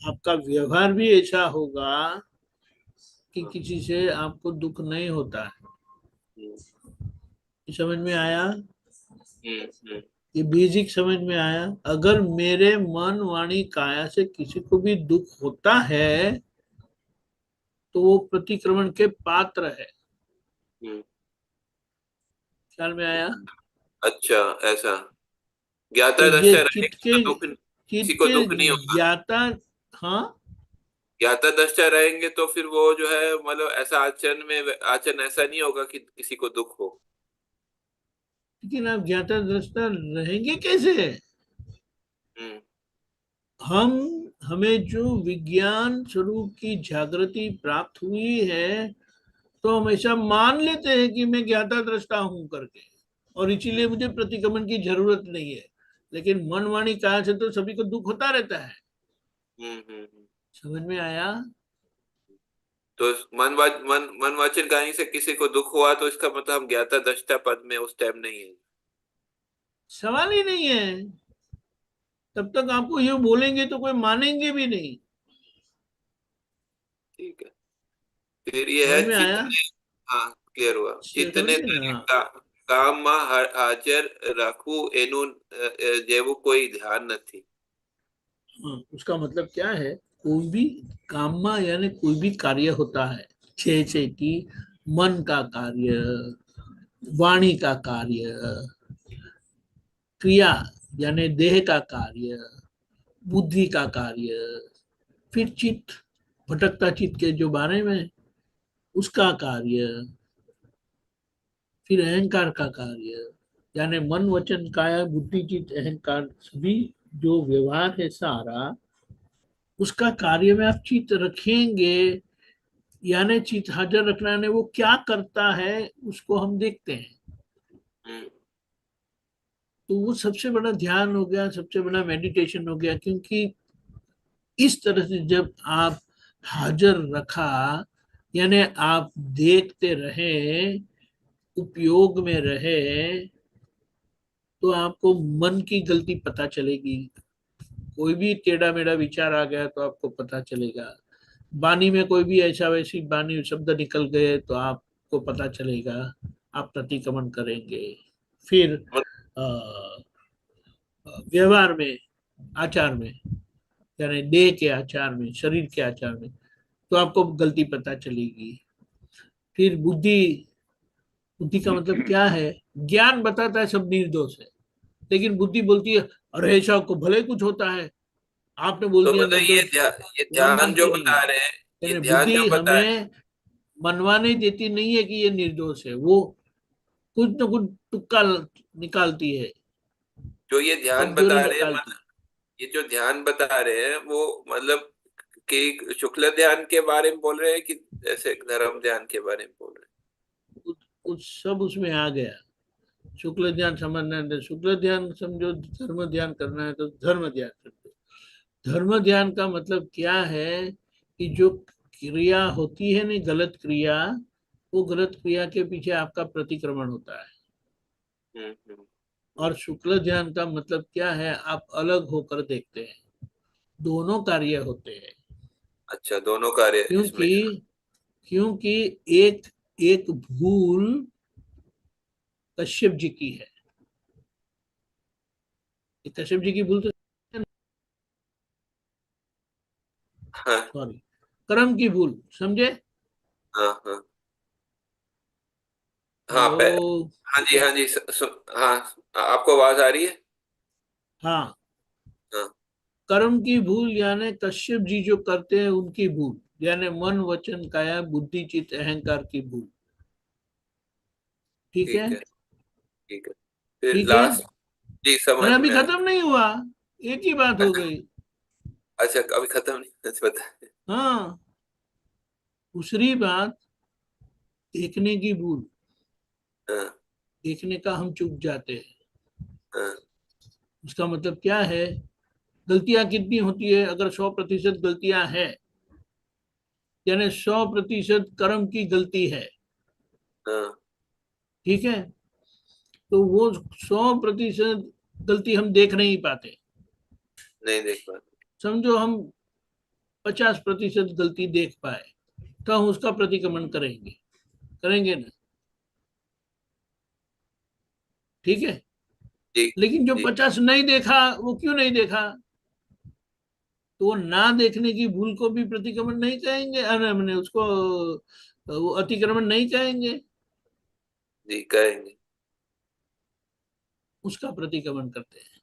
Speaker 5: आपका व्यवहार भी ऐसा होगा कि
Speaker 9: हाँ,
Speaker 5: किसी से आपको दुख नहीं होता है।
Speaker 9: हम्म,
Speaker 5: ये समझ में आया?
Speaker 9: हम्म,
Speaker 5: ये बेसिक समझ में आया? अगर मेरे मन वाणी काया से किसी को भी दुख होता है तो वो प्रतिक्रमण के पात्र है।
Speaker 9: हम्म,
Speaker 5: ख्याल में आया?
Speaker 9: अच्छा, ऐसा।
Speaker 5: तो
Speaker 9: ज्ञाता
Speaker 5: ये
Speaker 9: दृष्टा रहेंगे तो दुख,
Speaker 5: चित्त
Speaker 9: किसी को
Speaker 5: के
Speaker 9: दुख नहीं होगा।
Speaker 5: ज्ञाता, हाँ,
Speaker 9: ज्ञाता दृष्टा रहेंगे तो फिर वो जो है, मतलब ऐसा आचरण ऐसा नहीं होगा कि किसी को दुख हो।
Speaker 5: लेकिन आप ज्ञाता दृष्टा रहेंगे कैसे?
Speaker 9: हम्म,
Speaker 5: हम हमें जो विज्ञान स्वरूप की जागृति प्राप्त हुई है तो हम ऐसा मान लेते हैं कि मैं ज्ञाता दृष्टा हूं करके, और इसीलिए मुझे प्रतिक्रमण की जरूरत नहीं है। लेकिन मन वाणी काया से तो सभी को दुख होता रहता है। समझ में आया?
Speaker 9: तो मन वाचन कहानी से किसी को दुख हुआ तो इसका मतलब हम ज्ञाता दृष्टा पद में उस टाइम नहीं है।
Speaker 5: सवाल ही नहीं है। तब तक आपको ये बोलेंगे तो कोई मानेंगे भी नहीं।
Speaker 9: ठीक है। फिर ये
Speaker 5: समझ
Speaker 9: है
Speaker 5: में आया?
Speaker 9: चित्त ने, हाँ, क्लियर हुआ। चित्त
Speaker 5: समझ
Speaker 9: ने
Speaker 5: गए ना?
Speaker 9: तेरे काम में हाजर रखू एनु जेवू कोई ध्यान नहीं।
Speaker 5: हाँ, उसका मतलब क्या है, कोई भी काम यानी कोई भी कार्य होता है जैसे कि मन का कार्य, वाणी का कार्य, क्रिया यानी देह का कार्य, बुद्धि का कार्य, फिर चित्त, भटकता चित्त के जो बारे में उसका कार्य, फिर अहंकार का कार्य, यानी मन वचन काया बुद्धि चित्त अहंकार सभी जो व्यवहार है सारा, उसका कार्य में आप चित्त रखेंगे, यानी चित्त हाजिर रखना यानी वो क्या करता है उसको हम देखते हैं।
Speaker 9: हम्म,
Speaker 5: तो वो सबसे बड़ा ध्यान हो गया, सबसे बड़ा मेडिटेशन हो गया, क्योंकि इस तरह से जब आप हाजिर रखा यानी आप देखते रहे, उपयोग में रहे, तो आपको मन की गलती पता चलेगी। कोई भी टेढ़ा मेढ़ा विचार आ गया तो आपको पता चलेगा। वाणी में कोई भी ऐसा वैसी वाणी शब्द निकल गए तो आपको पता चलेगा, आप प्रतिक्रमण करेंगे। फिर अ, व्यवहार में, आचार में, यानी देह के आचार में, शरीर के आचार में, तो आपको गलती पता चलेगी। फिर बुद्धि, बुद्धि का मतलब क्या है? ज्ञान बताता है सब निर्दोष है, लेकिन बुद्धि बोलती है अरे ऐसा को भले कुछ होता है, आपने बोल
Speaker 9: तो
Speaker 5: दिया
Speaker 9: मतलब
Speaker 5: निर्दोष,
Speaker 9: ये
Speaker 5: तो हम
Speaker 9: ध्यान जो
Speaker 5: मानते नहीं
Speaker 9: बता
Speaker 5: है।
Speaker 9: रहे हैं, ये
Speaker 5: यानी
Speaker 9: ध्यान
Speaker 5: बुद्धि
Speaker 9: जो बता
Speaker 5: हमें मनवाने देती नहीं है कि ये निर्दोष है, वो कुछ न कुछ तुक्का निकालती है,
Speaker 9: जो ये ध्यान
Speaker 5: कमजोरी
Speaker 9: बता रहे हैं,
Speaker 5: निकालती है।
Speaker 9: ये जो ध्यान बता रहे हैं वो मतलब कि शुक्ल ध्यान के बारे में बोल रहे हैं कि ऐसे धर्म ध्यान के बारे में बोल रहे
Speaker 5: कुछ सब उसमें आ गया। शुक्ल ध्यान समझना है, शुक्ल ध्यान समझो, धर्म ध्यान करना है तो धर्म ध्यान समझो। धर्म ध्यान का मतलब क्या है कि जो क्रिया होती है नहीं, गलत क्रिया, वो गलत क्रिया के पीछे आपका प्रतिक्रमण होता है।
Speaker 9: हैं?
Speaker 5: और शुक्ल ध्यान का मतलब क्या है? आप अलग होकर देखते हैं, दोनों कार्य होते हैं।
Speaker 9: अच्छा, दोनों कार्य इसमें
Speaker 5: क्योंकि
Speaker 9: है।
Speaker 5: क्योंकि एक एक भूल कश्यप जी की है। ये कश्यप जी की भूल तो,
Speaker 9: हाँ
Speaker 5: सॉरी, कर्म की भूल, समझे?
Speaker 9: हाँ हाँ हाँ
Speaker 5: तो
Speaker 9: हाँ जी हाँ जी हाँ, आपको आवाज आ रही है?
Speaker 5: हाँ,
Speaker 9: हाँ
Speaker 5: कर्म की भूल यानी कश्यप जी जो करते हैं उनकी भूल, यानी मन वचन काया बुद्धि चित्त अहंकार की भूल। ठीक है?
Speaker 9: ठीक है, ठीक है। फिर
Speaker 5: ठीक है,
Speaker 9: लास्ट, जी समझ
Speaker 5: अरे अभी
Speaker 9: में आया।
Speaker 5: खत्म नहीं हुआ, एक ही बात हो गई।
Speaker 9: अच्छा, अभी खत्म नहीं, अच्छा बता।
Speaker 5: हाँ, दूसरी बात, देखने की भूल,
Speaker 9: हाँ
Speaker 5: देखने का हम चूक जाते हैं।
Speaker 9: हाँ
Speaker 5: उसका मतलब क्या है? गलतियां कितनी होती है? अगर 100% गलतियां हैं, यानी 100% कर्म की गलती है,
Speaker 9: हाँ,
Speaker 5: ठीक है, तो वो 100% गलती हम देख नहीं पाते।
Speaker 9: नहीं देख पा
Speaker 5: समझो हम 50% गलती देख पाए, तो हम उसका प्रतिक्रमण करेंगे, करेंगे ना? ठीक है।
Speaker 9: जी
Speaker 5: लेकिन जो
Speaker 9: जी
Speaker 5: 50 नहीं देखा, वो क्यों नहीं देखा? तो वो ना देखने की भूल को भी प्रतिक्रमण नहीं कहेंगे, अरे मैंने उसको वो अतिक्रमण नहीं कहेंगे,
Speaker 9: जी करेंगे।
Speaker 5: उसका प्रतिक्रमण करते हैं।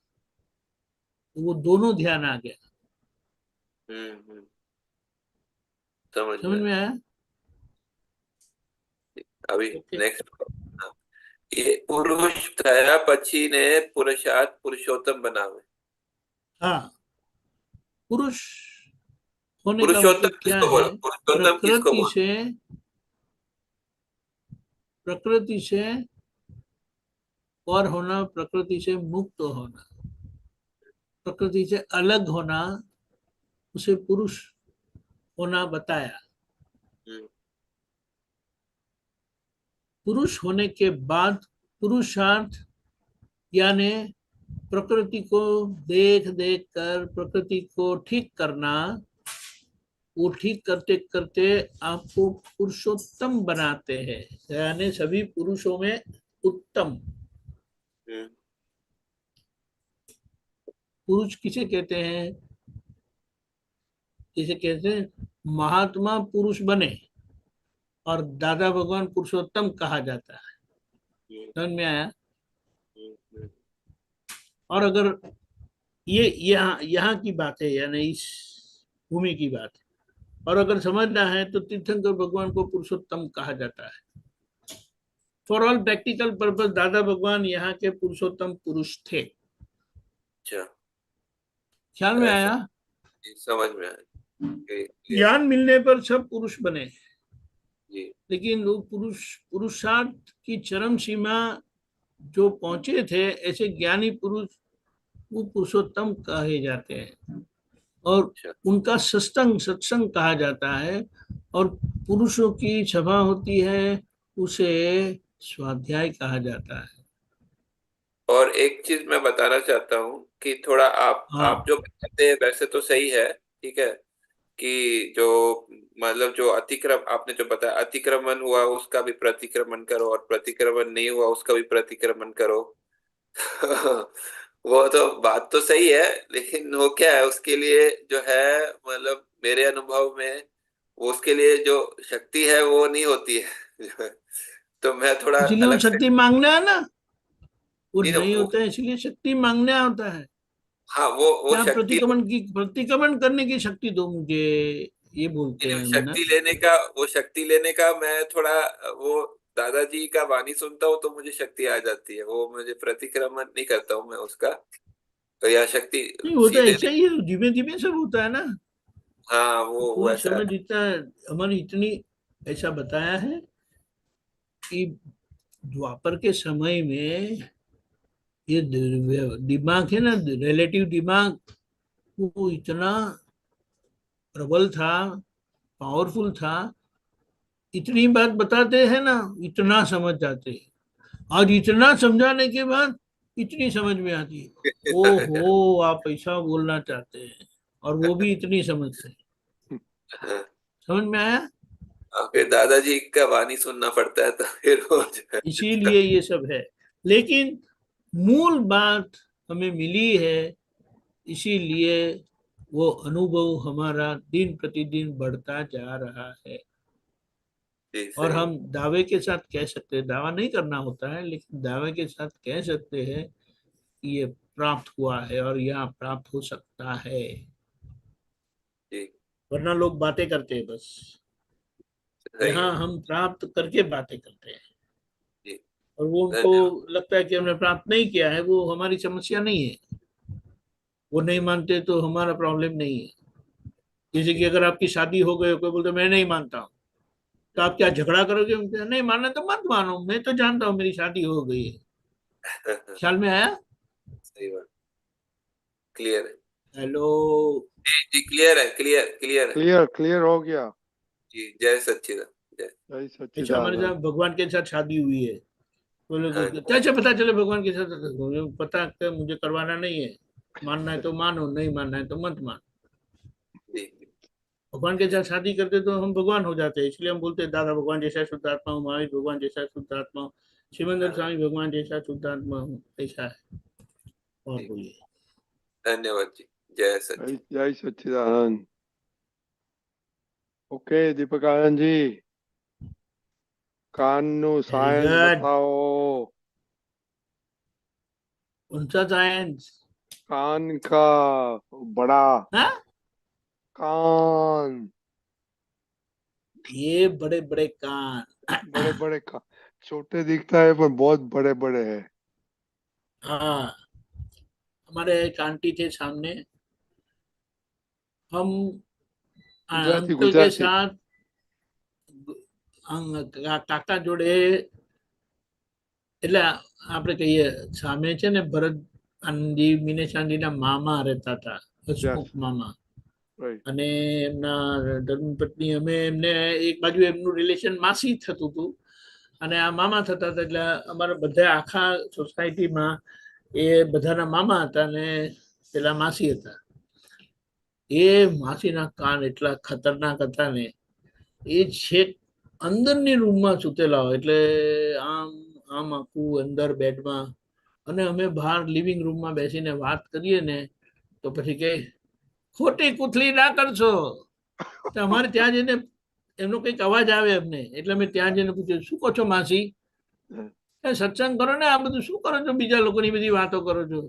Speaker 5: तो वो दोनों ध्यान आ गया।
Speaker 9: हम्म, समझ में
Speaker 5: समझ
Speaker 9: आया।
Speaker 5: में आया?
Speaker 9: अभी
Speaker 5: ओके।
Speaker 9: नेक्स्ट, ये पुरुष थया पछी ने पुरुषार्थ पुरुषोत्तम बनावे।
Speaker 5: हाँ, पुरुष होने का
Speaker 9: पुरुषोत्तम
Speaker 5: मतलब क्या
Speaker 9: किसको
Speaker 5: है?
Speaker 9: बोलो, पुरुषोत्तम किसको
Speaker 5: प्रकृति
Speaker 9: बोलो?
Speaker 5: से, प्रकृति से और होना, प्रकृति से मुक्त होना, प्रकृति से अलग होना, उसे पुरुष होना बताया।
Speaker 9: हम्म,
Speaker 5: पुरुष होने के बाद पुरुषार्थ यानी प्रकृति को देख देख कर प्रकृति को ठीक करना, वो ठीक करते करते आपको पुरुषोत्तम बनाते हैं, यानी सभी पुरुषों में उत्तम।
Speaker 9: हम्म,
Speaker 5: पुरुष किसे कहते हैं? जिसे कहते हैं महात्मा पुरुष बने, और दादा भगवान पुरुषोत्तम कहा जाता है। समझ में आया? और अगर ये यहाँ यहाँ की बात है, यानी इस भूमि की बात है, और अगर समझना है तो तीर्थंकर भगवान को पुरुषोत्तम कहा जाता है। फॉर ऑल प्रैक्टिकल पर्पस दादा भगवान यहाँ के पुरुषोत्तम पुरुष थे।
Speaker 9: अच्छा,
Speaker 5: ख्याल में
Speaker 9: ऐसा
Speaker 5: आया?
Speaker 9: समझ में आया। Clear.
Speaker 5: ज्ञान मिलने पर सब पुरुष बने,
Speaker 9: जी
Speaker 5: लेकिन वो पुरुषार्थ की चरम सीमा जो पहुंचे थे, ऐसे ज्ञानी पुरुष वो पुरुषोत्तम कहे जाते हैं, और
Speaker 9: अच्छा
Speaker 5: उनका सत्संग कहा जाता है। और पुरुषों की सभा होती है, उसे स्वाध्याय कहा जाता है।
Speaker 9: और एक चीज मैं बताना चाहता हूँ कि थोड़ा आप
Speaker 5: हाँ,
Speaker 9: जो बताते हैं वैसे तो सही है, ठीक है, कि जो मतलब जो अतिक्रम आपने जो बताया, अतिक्रमण हुआ उसका भी प्रतिक्रमण करो, और प्रतिक्रमण नहीं हुआ उसका भी प्रतिक्रमण करो। वो तो बात तो सही है, लेकिन वो क्या है उसके लिए जो है, मतलब मेरे अनुभव में वो उसके लिए जो शक्ति है वो नहीं होती है। तो मैं थोड़ा
Speaker 5: इसलिए वो
Speaker 9: अलग से
Speaker 5: शक्ति मांगना है ना, वो
Speaker 9: नहीं,
Speaker 5: नहीं होता है, इसलिए शक्ति मांगना होता है।
Speaker 9: हाँ वो
Speaker 5: क्या
Speaker 9: शक्ति,
Speaker 5: प्रतिक्रमण करने की शक्ति दो मुझे, ये बोलते हैं हम ना।
Speaker 9: वो शक्ति लेने का मैं थोड़ा वो दादाजी का वाणी सुनता हूँ तो मुझे शक्ति आ जाती है, वो मुझे प्रतिक्रमण नहीं करता हूँ मैं उसका, तो यह शक्ति
Speaker 5: नहीं, वो तो
Speaker 9: सीधे
Speaker 5: ऐसा
Speaker 9: नहीं।
Speaker 5: ही है, धीमे धीमे सब होता है ना।
Speaker 9: हाँ वो
Speaker 5: पूरी
Speaker 9: ऐसा।
Speaker 5: समझ इतना हमारी इतनी ऐसा बताया है कि द्वापर के समय में ये दिमाग है ना, रिलेटिव दिमाग, वो इतना प्रबल था, पावरफुल था। इतनी बात बताते हैं ना, इतना समझ जाते हैं, और इतना समझाने के बाद इतनी समझ में आती है। ओहो, आप ऐसा बोलना चाहते हैं, और वो भी इतनी समझ से। समझ में आया?
Speaker 9: फिर दादाजी का वाणी सुनना पड़ता है तो फिर हो जाए।
Speaker 5: इसीलिए ये सब है, लेकिन मूल बात हमें मिली है, इसीलिए वो अनुभव हमारा दिन प्रतिदिन बढ़ता जा रहा है।
Speaker 9: जी
Speaker 5: और
Speaker 9: सही।
Speaker 5: हम दावे के साथ कह सकते हैं, दावा नहीं करना होता है, लेकिन दावे के साथ कह सकते हैं कि ये प्राप्त हुआ है और यहाँ प्राप्त हो सकता है।
Speaker 9: जी
Speaker 5: वरना लोग बातें करते हैं बस,
Speaker 9: सही
Speaker 5: यहाँ
Speaker 9: है।
Speaker 5: हम प्राप्त करके बातें करते हैं,
Speaker 9: जी
Speaker 5: और वो उनको
Speaker 9: धन्यवाद।
Speaker 5: लगता है कि हमने प्राप्त नहीं किया है। वो हमारी समस्या नहीं है, वो नहीं मानते तो हमारा प्रॉब्लम नहीं है। जैसे कि अगर आपकी शादी हो गई, कोई बोलते मैं नहीं मानता हूँ, तो आप क्या झगड़ा करोगे उनसे? नहीं मानना तो मत मानो, मैं तो जानता हूँ मेरी शादी हो गई है। ख्याल में आया?
Speaker 9: सही बात, क्लियर है।
Speaker 5: हेलो।
Speaker 9: जी जी क्लियर है, क्लियर है।
Speaker 2: क्लियर क्लियर हो गया।
Speaker 9: जी जय सच्चिदानंद। जय।
Speaker 2: जय
Speaker 5: अच्छा, हमारे
Speaker 2: सच्चिदानंद।
Speaker 5: साथ भगवान के साथ शादी हुई है, बोले
Speaker 9: हाँ
Speaker 5: कैसे पता चले भगवान के साथ? मुझे पता है, मुझे करवाना नहीं है, मानना है तो मानो, नहीं मानना है तो मत मान।
Speaker 9: जी
Speaker 5: भगवान के साथ शादी करते तो हम भगवान हो जाते हैं, इसलिए हम बोलते हैं दादा भगवान जैसा शुद्ध आत्मा हूँ, महावीर भगवान जैसा शुद्ध आत्मा हूँ, शिवेंद्र
Speaker 9: हाँ,
Speaker 5: स्वामी भगवान जैसा शुद्ध आत्मा हूँ, ऐसा है। और
Speaker 9: जी
Speaker 5: बोलिए।
Speaker 9: धन्यवाद जी। जय सच्चिदानंद।
Speaker 2: जय सच्चिदानंद। ओके दीपक आनंद जी, कान नु
Speaker 5: वेरी
Speaker 2: साइंस
Speaker 5: गुड।
Speaker 2: बताओ।
Speaker 5: उनका साइंस?
Speaker 2: कान का बड़ा
Speaker 5: हाँ,
Speaker 2: कान,
Speaker 5: ये बड़े बड़े कान।
Speaker 2: बड़े बड़े कान, छोटे दिखता है पर बहुत बड़े बड़े हैं।
Speaker 5: हाँ, हमारे एक आंटी थे सामने, हम
Speaker 2: गुजराती
Speaker 5: अंकल के
Speaker 2: गुजराती।
Speaker 5: साथ કાકા જોડે, એટલે આપણે કહીએ સામે છે ને ભરત આનંદજી મિનેશ આનંદજીના મામા રહેતા હતા,
Speaker 2: यस
Speaker 5: હસમુખ મામા,
Speaker 2: राइट।
Speaker 5: અને એમના ધર્મપત્ની, અમે એમને એક બાજુ એમનું રિલેશન માસી થતું હતું અને આ મામા થતા હતા, એટલે અમારા બધા આખા સોસાયટીમાં એ બધાના મામા હતા અને પેલા માસી હતા. એ માસીના કાન એટલા ખતરનાક હતા ને, એ છેક અંદરની રૂમમાં સુતેલા હોય, એટલે આમ આમ આખું અંદર બેડમાં, અને અમે બહાર લિવિંગ રૂમમાં બેસીને વાત કરીએ ને, તો પછી કે ખોટી કુથલી ના કરશો. તો અમારે ત્યાં જઈને એમનો કંઈક અવાજ આવે એમને, એટલે મેં ત્યાં જઈને પૂછ્યું, શું કહો છો માસી? સત્સંગ કરો ને, આ બધું શું કરો છો? બીજા લોકોની બધી વાતો કરો છો.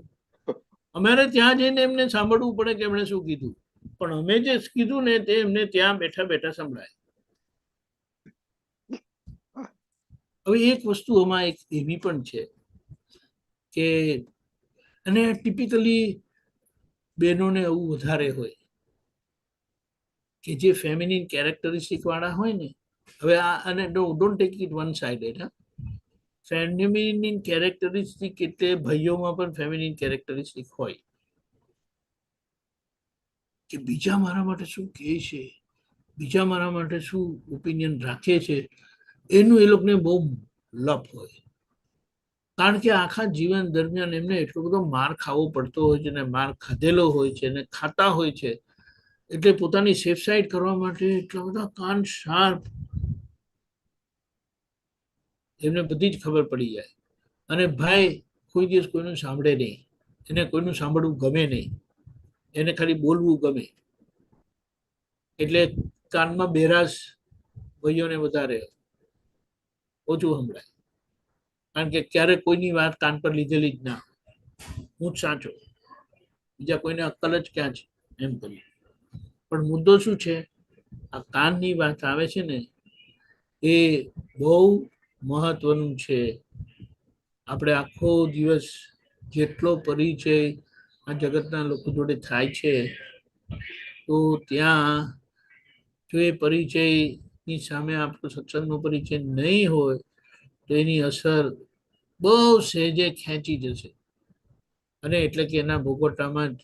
Speaker 5: અમારે ત્યાં જઈને એમને સાંભળવું પડે કે એમણે શું કીધું, પણ અમે જે કીધું ને તે એમને ત્યાં બેઠા બેઠા સંભળાય. હવે એક વસ્તુ આમાં એક એવી પણ છે કે, અને ટિપિકલી બહેનોને એવું વધારે હોય કે જે ફેમિનિન કેરેક્ટરિસ્ટિક વાળા હોય ને. હવે આ, અને don't take it one sided, હા. ફેમિનિન કેરેક્ટરિસ્ટિક એટલે ભાઈઓમાં પણ ફેમિનિન કેરેક્ટરિસ્ટિક હોય કે બીજા મારા માટે શું કહે છે, બીજા મારા માટે શું ઓપિનિયન રાખે છે, એનું એ લોકોને બહુ લપ હોય. કારણ કે આખા જીવન દરમિયાન એમને એટલો બધો માર ખાવો પડતો હોય છે, ને માર ખાધેલો હોય છે, ને ખાતા હોય છે, એટલે પોતાની સેફ સાઈડ કરવા માટે એટલા બધા કાન શાર્પ, એમને બધી જ ખબર પડી જાય. અને ભાઈ કોઈ દિવસ કોઈનું સાંભળે નહીં, એને કોઈનું સાંભળવું ગમે નહીં, એને ખાલી બોલવું ગમે. એટલે કાનમાં બેરાશ ભાઈઓને વધારે, ઓછું સંભળાય. કારણ કે ક્યારેક કોઈની વાત કાન પર લીધેલી જ ના, હું જ સાચો, બીજા કોઈને અક્કલ જ ક્યાં છે એમ કરી. પણ મુદ્દો શું છે, આ કાનની વાત આવે છે ને, એ બહુ મહત્વનું છે. આપણે આખો દિવસ જેટલો પરિચય આ જગતના લોકો જોડે થાય છે, તો ત્યાં જો એ પરિચયની સામે આપણો સત્સંગનો પરિચય નહીં હોય તો એની અસર બહુ સહેજે ખેંચી જશે. અને એટલે કે એના ભોગવટામાં જ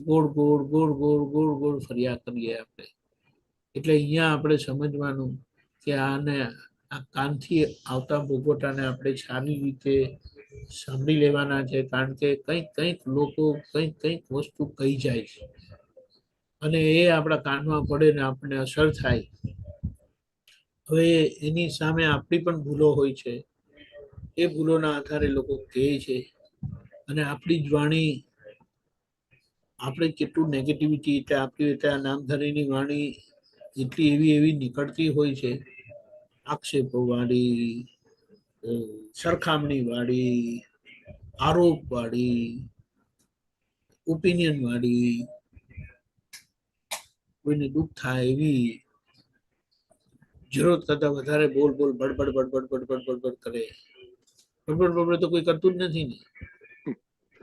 Speaker 5: ગોળ ગોળ ગોળ ગોળ ગોળ ગોળ ફર્યા કરીએ આપણે. એટલે અહીંયા આપણે સમજવાનું કે આને, આ કાનથી આવતા ભોગવટાને આપણે સારી રીતે સાંભળી લેવાના છે. કારણ કે કંઈક કંઈક લોકો કંઈક કંઈક વસ્તુ કહી જાય છે, અને એ આપણા કાનમાં પડે ને આપણને અસર થાય. હવે એની સામે આપણી પણ ભૂલો હોય છે, એ ભૂલોના આધારે લોકો કહે છે, અને આપણી જ વાણી, આપણે કેટલું નેગેટિવિટી, એટલે આપણી એટલે આ નામધારીની વાણી એટલી એવી એવી નીકળતી હોય છે, આક્ષેપો વાળી, સરખામણી વાળી, આરોપ વાળી, ઓપિનિયન વાળી, કોઈને દુઃખ થાય એવી, જરૂરત કરતા વધારે બોલ બોલ બડબડ બડબડ બડબડ બડબડ કરે. બડબડ બડબડ તો કોઈ કરતું જ નથી ને.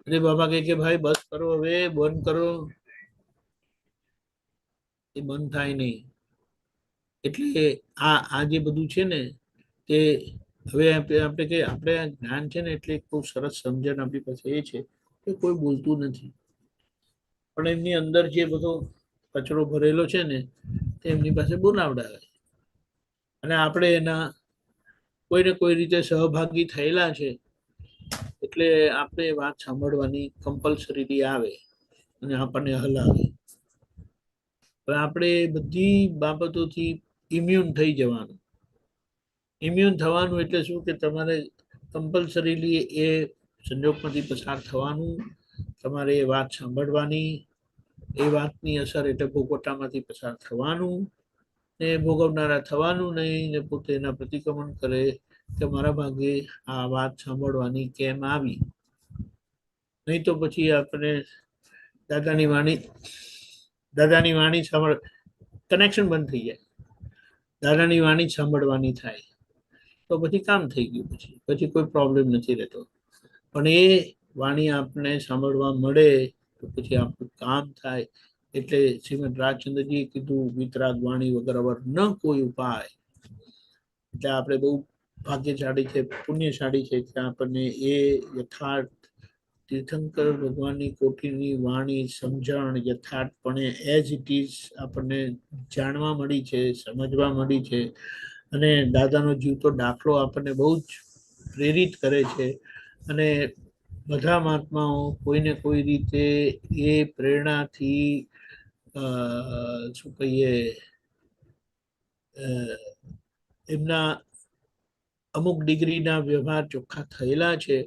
Speaker 5: અરે બાબા કહે કે ભાઈ બસ કરો, હવે બંધ કરો, એ બંધ થાય નહીં. એટલે આ જે બધું છે ને, તે હવે આપણે કે આપણે આ જ્ઞાન છે ને, એટલે બહુ સરસ સમજણ આપણી પાસે એ છે કે કોઈ બોલતું નથી, પણ એમની અંદર જે બધો કચરો ભરેલો છે ને, તે એમની પાસે બોલાવડાવે. અને આપણે એના કોઈને કોઈ રીતે સહભાગી થયેલા છે, એટલે આપણે વાત સાંભળવાની કમ્પલસરીલી આવે અને આપણને હલાવે. પણ આપણે બધી બાબતોથી ઇમ્યુન થઈ જવાનું. ઇમ્યુન થવાનું એટલે શું કે તમારે કમ્પલસરીલી એ સંજોગમાંથી પસાર થવાનું, તમારે એ વાત સાંભળવાની, એ વાતની અસર એટલે ભોગવટામાંથી પસાર થવાનું, ને ભોગવનારા થવાનું નહીં, ને પોતે એના પ્રતિક્રમણ કરે કે મારા ભાગે આ વાત સાંભળવાની કેમ આવી. નહીં તો પછી આપણે દાદાની વાણી સાંભળ, કનેક્શન બંધ થઈ જાય, દાદાની વાણી સાંભળવાની થાય તો પછી કામ થઈ ગયું. પછી કોઈ પ્રોબ્લેમ નથી રહેતો. પણ એ વાણી આપને સાંભળવા મળે તો પછી આપણું કામ થાય. એટલે શ્રીમદ રાજચંદ્રજીએ કીધું, વિતરાગ વાણી વગર અવર ન કોઈ ઉપાય. એટલે આપણે બહુ ભાગ્યશાળી છે, પુણ્યશાળી છે કે આપણને એ યથાર્થ તીર્થંકર ભગવાનની કોઠીની વાણી સમજણ યથાર્થપણે એઝ ઇટ ઇઝ આપણને જાણવા મળી છે, સમજવા મળી છે. અને દાદાનો જીવતો દાખલો આપણને બહુ જ પ્રેરિત કરે છે. અને બધા મહાત્માઓ કોઈને કોઈ રીતે એ પ્રેરણાથી શું કહીએ, એમના અમુક ડિગ્રીના વ્યવહાર ચોખ્ખા થયેલા છે.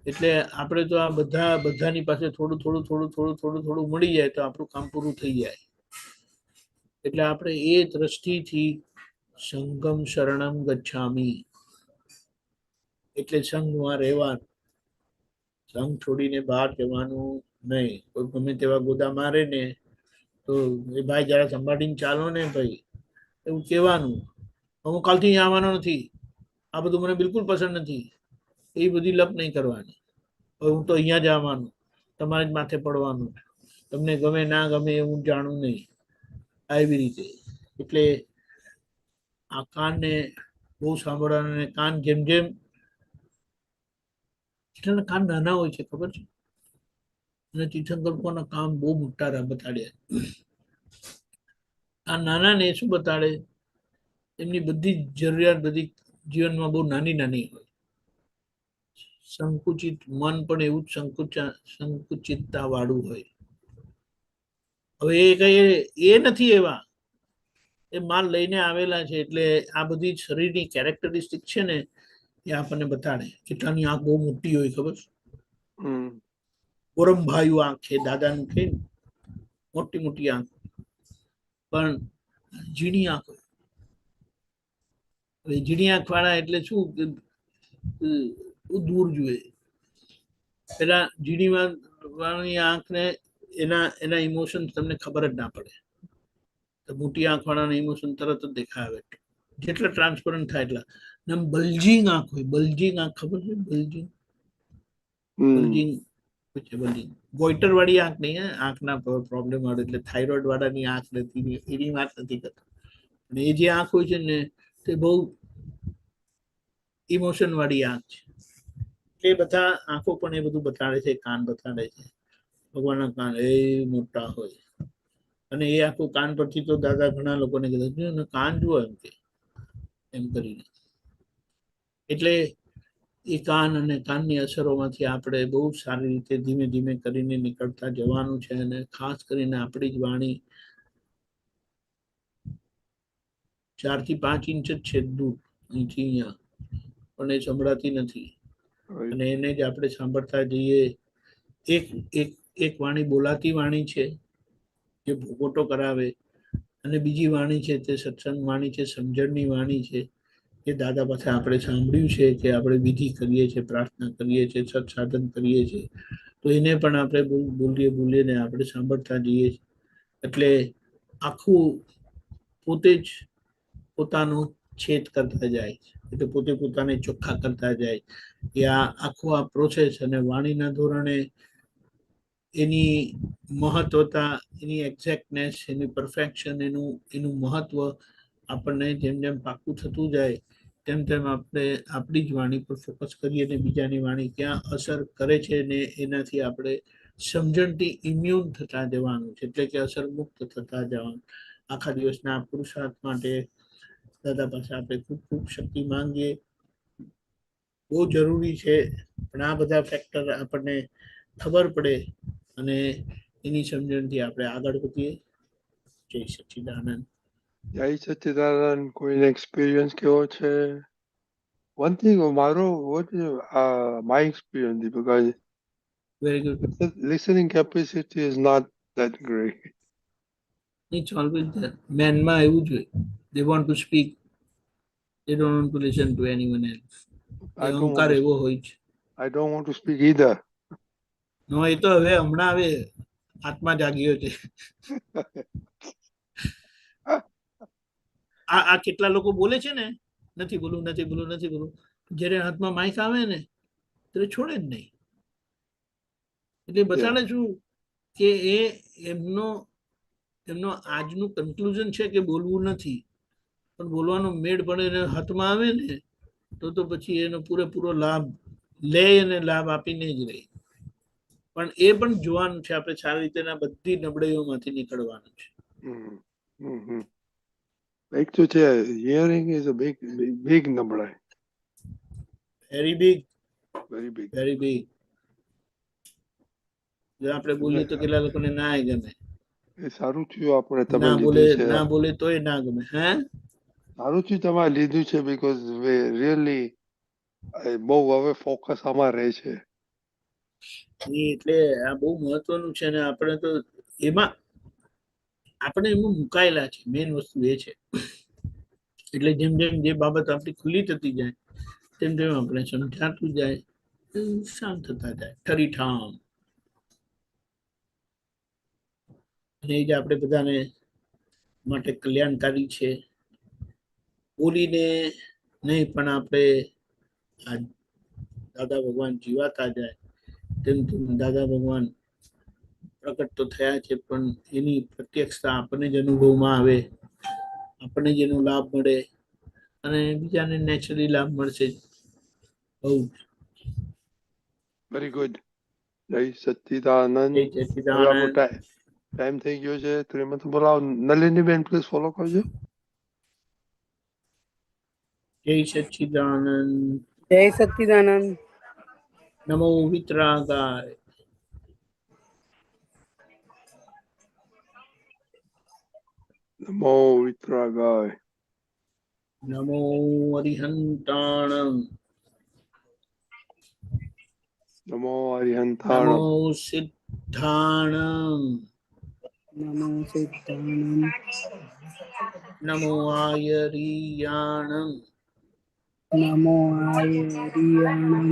Speaker 5: એટલે આપણે તો આ બધાની પાસે થોડું થોડું થોડું થોડું થોડું થોડું મળી જાય તો આપણું કામ પૂરું થઈ જાય. એટલે આપણે એ દ્રષ્ટિથી સંઘમ શરણમ ગચ્છામિ, એટલે સંઘમાં રહેવાનું, સંઘ છોડીને બહાર જવાનું નહીં. કોઈ ગમે તેવા ગોદા મારે ને તો એ ભાઈ જરા સંભાળીને ચાલો ને ભાઈ, એવું કહેવાનું. હું કાલથી અહીંયા આવવાનો નથી, આ બધું મને બિલકુલ પસંદ નથી, એ બધી લપ નહીં કરવાની. હવે હું તો અહીંયા જ આવવાનું, તમારે જ માથે પડવાનું, તમને ગમે ના ગમે હું જાણું નહીં, આવી રીતે. એટલે આ કાનને બહુ સાંભળવાનું, અને કાન જેમ જેમ કેટલાના કાન નાના હોય છે ખબર છે, અને તીર્થંકર લોકોના કામ બહુ મોટા બતાડ્યા. આ નાના ને શું બતાડે, એમની બધી જરૂરિયાત બધી જીવનમાં બહુ નાની નાની હોય. સંકુચિત મન પણ એવું જ સંકુચિતતા વાળું હોય. હવે એ કઈ એ નથી એવા, એ માલ લઈને આવેલા છે. એટલે આ બધી શરીરની કેરેક્ટરિસ્ટિક છે ને, એ આપણને બતાડે. કેટલાની આંખ બહુ મોટી હોય ખબર છે, ઓરમભાઈ આંખ છે દાદાનું, છે મોટી મોટી આંખ, પણ ઝીણી આંખ હોય. ઝીણી આંખ વાળા એટલે શું, દૂર જોઈએ. પેલા ઝીણી વાળી આંખને એના ઇમોશન તમને ખબર જ ના પડે. તો મોટી આંખ વાળાના ઇમોશન તરત જ દેખાવે, જેટલા ટ્રાન્સપરન્ટ થાય એટલા. બલ્જિંગ આંખ હોય, બલ્જિંગ આંખ ખબર છે, બલ્જિંગ બલ્જિંગ ગોઈટર વાળી આંખ નહીં, આંખના પ્રોબ્લેમ વાળું, એટલે થાઇરોઇડ વાળાની આંખ નથી, એની વાત નથી કરતો. અને એ જે આંખ હોય છે ને, તે બહુ ઇમોશન વાળી આંખ છે. એ બધા આંખો પણ એ બધું બતાડે છે, કાન બતાડે છે. ભગવાનના કાન એ મોટા હોય, અને એ આખું કાન પરથી તો દાદા ઘણા લોકોને કીધું કાન જુઓ એમ કરીને. એટલે એ કાન અને કાનની અસરોમાંથી આપણે બહુ સારી રીતે ધીમે ધીમે કરીને નીકળતા જવાનું છે. અને ખાસ કરીને આપણી જ વાણી 4 થી 5 ઇંચ જ છે દૂર અહીંથી અહીંયા, પણ એ સંભળાતી નથી. અને એને જ આપણે સાંભળતા જઈએ. એક વાણી બોલાતી વાણી છે, જે ભોગોટો કરાવે, અને બીજી વાણી છે તે સત્સંગ વાણી છે, સમજણની વાણી છે. એ દાદા પાસે આપણે સાંભળ્યું છે કે આપણે વિધિ કરીએ છીએ, પ્રાર્થના કરીએ છીએ, સત્સાધન કરીએ છીએ, તો એને પણ આપણે બોલીને આપણે સાંભળતા જઈએ છીએ. એટલે આખું પોતે જ પોતાનું છેદ કરતા જાય, એટલે પોતે પોતાને ચોખ્ખા કરતા જાય. કે આ આખું આ પ્રોસેસ, અને વાણીના ધોરણે એની મહત્વતા, એની એક્ઝેક્ટનેસ, એની પરફેક્શન, એનું મહત્વ આપણને જેમ જેમ પાકું થતું જાય, તેમ તેમ આપણે આપણી જ વાણી પર ફોકસ કરીએ, અને બીજાની વાણી ક્યાં અસર કરે છે ને એનાથી આપણે સમજણથી ઇમ્યુન થતા જવાનું છે, એટલે કે અસર મુક્ત થતા જવાનું. આખા દિવસના પુરુષાર્થ માટે દાદા પાસે આપણે ખૂબ ખૂબ શક્તિ માંગીએ, બહુ જરૂરી છે. પણ આ બધા ફેક્ટર આપણને ખબર પડે, અને એની સમજણથી આપણે આગળ વધીએ. જય સચ્ચિદાનંદ.
Speaker 2: જય સચ્ચિદાનંદ. કોઈને એક્સપિરિયન્સ કેવો છે? One thing, what is my experience, because
Speaker 5: Very good.
Speaker 2: listening capacity is not that great.
Speaker 5: It's always there. મેનમાં એવું જ હોય. They want to speak. They don't want to listen to anyone else.
Speaker 2: I don't
Speaker 5: અહંકાર એવો હોય છે.
Speaker 2: I don't want to speak either.
Speaker 5: નો, એ તો હવે હમણાં હવે આત્મા જાગ્યો છે. આ કેટલા લોકો બોલે છે ને, નથી બોલવું, જ્યારે હાથમાં માઇક આવે ને ત્યારે છોડે જ નહીં. એટલે બતાડે શું કે એમનો આજનું કન્ક્લુઝન છે કે બોલવું નથી, પણ બોલવાનો મેળ પડે ને હાથમાં આવે ને તો પછી એનો પૂરેપૂરો લાભ લે, અને લાભ આપીને જ રહે. પણ એ પણ જોવાનું છે આપણે સારી રીતે, બધી નબળાઈઓમાંથી નીકળવાનું છે.
Speaker 2: એક તો છે, hearing is a big નબળાઈ.
Speaker 5: Very big. જો આપણે બોલીએ તો કેટલા લોકોને ના ગમે.
Speaker 2: એ સારું થયું આપણે તમે
Speaker 5: ના બોલે તોય ના ગમે. હે,
Speaker 2: સારું થયું તમારે લીધું છે, બીકોઝ રિયલી બહુ હવે ફોકસ આમાં રહે છે.
Speaker 5: એટલે આ બહુ મહત્વનું છે, ને આપણે તો એમાં મુકાયેલા છે. મેઇન વસ્તુ એ છે. એટલે જેમ જેમ જે બાબત આપણી ખુલ્લી થતી જાય તેમ તેમ આપણે સમજાતું જાય, શાંત થતા જાય, ઠરીઠામ. અને એ જ આપણે બધાને માટે કલ્યાણકારી છે. બોલીને નહીં પણ આપણે આ દાદા ભગવાન જીવાતા જાય તેમ તેમ દાદા ભગવાન પ્રકટ તો થયા છે, પણ એની પ્રત્યક્ષતા આપણને જ અનુભવમાં આવે, આપણને જ એનો લાભ મળે અને બીજાને નેચરલી લાભ મળશે. બહુ
Speaker 2: વેરી ગુડ. જય સચ્ચિદાનંદ.
Speaker 5: જય
Speaker 2: હવે આપણો
Speaker 5: સચ્ચિદાનંદ.
Speaker 2: ટાઈમ થઈ ગયો છે. શ્રીમતી બોલાવો. નલિની બેન પ્લીઝ ફોલો કરજો.
Speaker 5: જય સચ્ચિદાનંદ.
Speaker 10: જય સચ્ચિદાનંદ.
Speaker 5: નમો વિતરાગાય.
Speaker 2: નમો વિતરાગાય.
Speaker 5: નમો અરિહંતાણમ.
Speaker 2: નમો
Speaker 5: નમો
Speaker 2: અરિહંતાણમ.
Speaker 5: સિદ્ધાણમ.
Speaker 10: નમો સિદ્ધાનંદ.
Speaker 5: નમો આયરિયાણમ.
Speaker 10: નમો આયરિયાણમ.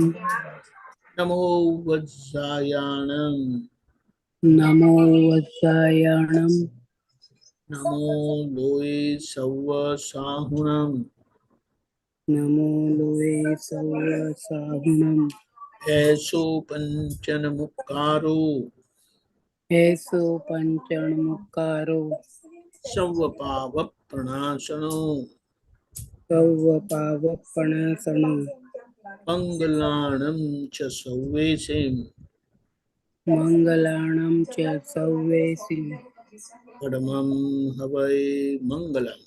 Speaker 5: નમો વજ્જાયાણમ.
Speaker 10: નમો વત્સાયણમ.
Speaker 5: નમો લોય સૌવ સાહુણમ.
Speaker 10: નમો લોએ સૌ સાહુણમ.
Speaker 5: એસો પંચન મુક્કારો.
Speaker 10: એસો પંચણમુક્કારો.
Speaker 5: સૌવ પાવ પ્રણાશનો.
Speaker 10: સૌ પાવપણાસણો.
Speaker 5: મંગલાણમ ચ સૌવેશે.
Speaker 10: મંગલાણમ ચ સૌવેસી.
Speaker 5: પરમં હવૈ મંગલમ.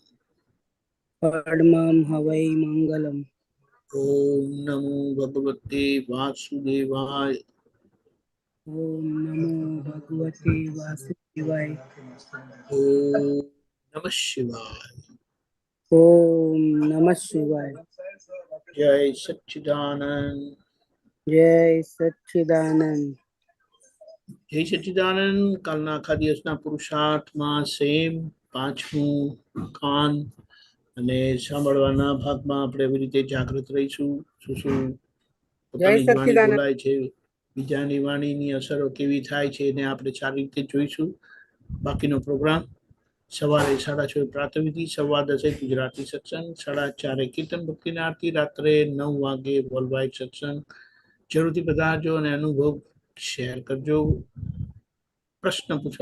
Speaker 10: પડમં હવૈ મંગલમ.
Speaker 5: ઓમ નમો ભગવતે વાસુદેવાય.
Speaker 10: ઓમ નમો ભગવતે વાસુદેવાય.
Speaker 5: ઓમ નમઃ શિવાય.
Speaker 10: ઓમ નમઃ શિવાય.
Speaker 5: જય સચ્ચિદાનંદ.
Speaker 10: જય સચ્ચિદાનંદ.
Speaker 5: જય સચ્ચિદાનંદ. કાલના આખા દિવસના પુરુષાર્થમાં સેમ 5મું કાન અને સાંભળવાના ભાગમાં આપણે એવી રીતે જાગૃત રહીશું. શું શું પોતાની જ વાણી
Speaker 10: સચ્ચિદાનંદ.
Speaker 5: બોલાય છે, બીજાની વાણીની અસરો કેવી થાય છે એને આપણે સારી રીતે જોઈશું. બાકીનો પ્રોગ્રામ સવારે 6:30 પ્રાતઃવિધિ, 10:15 ગુજરાતી સત્સંગ, 4:30 કીર્તન ભક્તિની આરતી, રાત્રે 9 વાગે વર્લ્ડવાઇડ સત્સંગ. જરૂરથી પધારજો અને અનુભવ શેર કરજો. પ્રશ્ન પૂછવા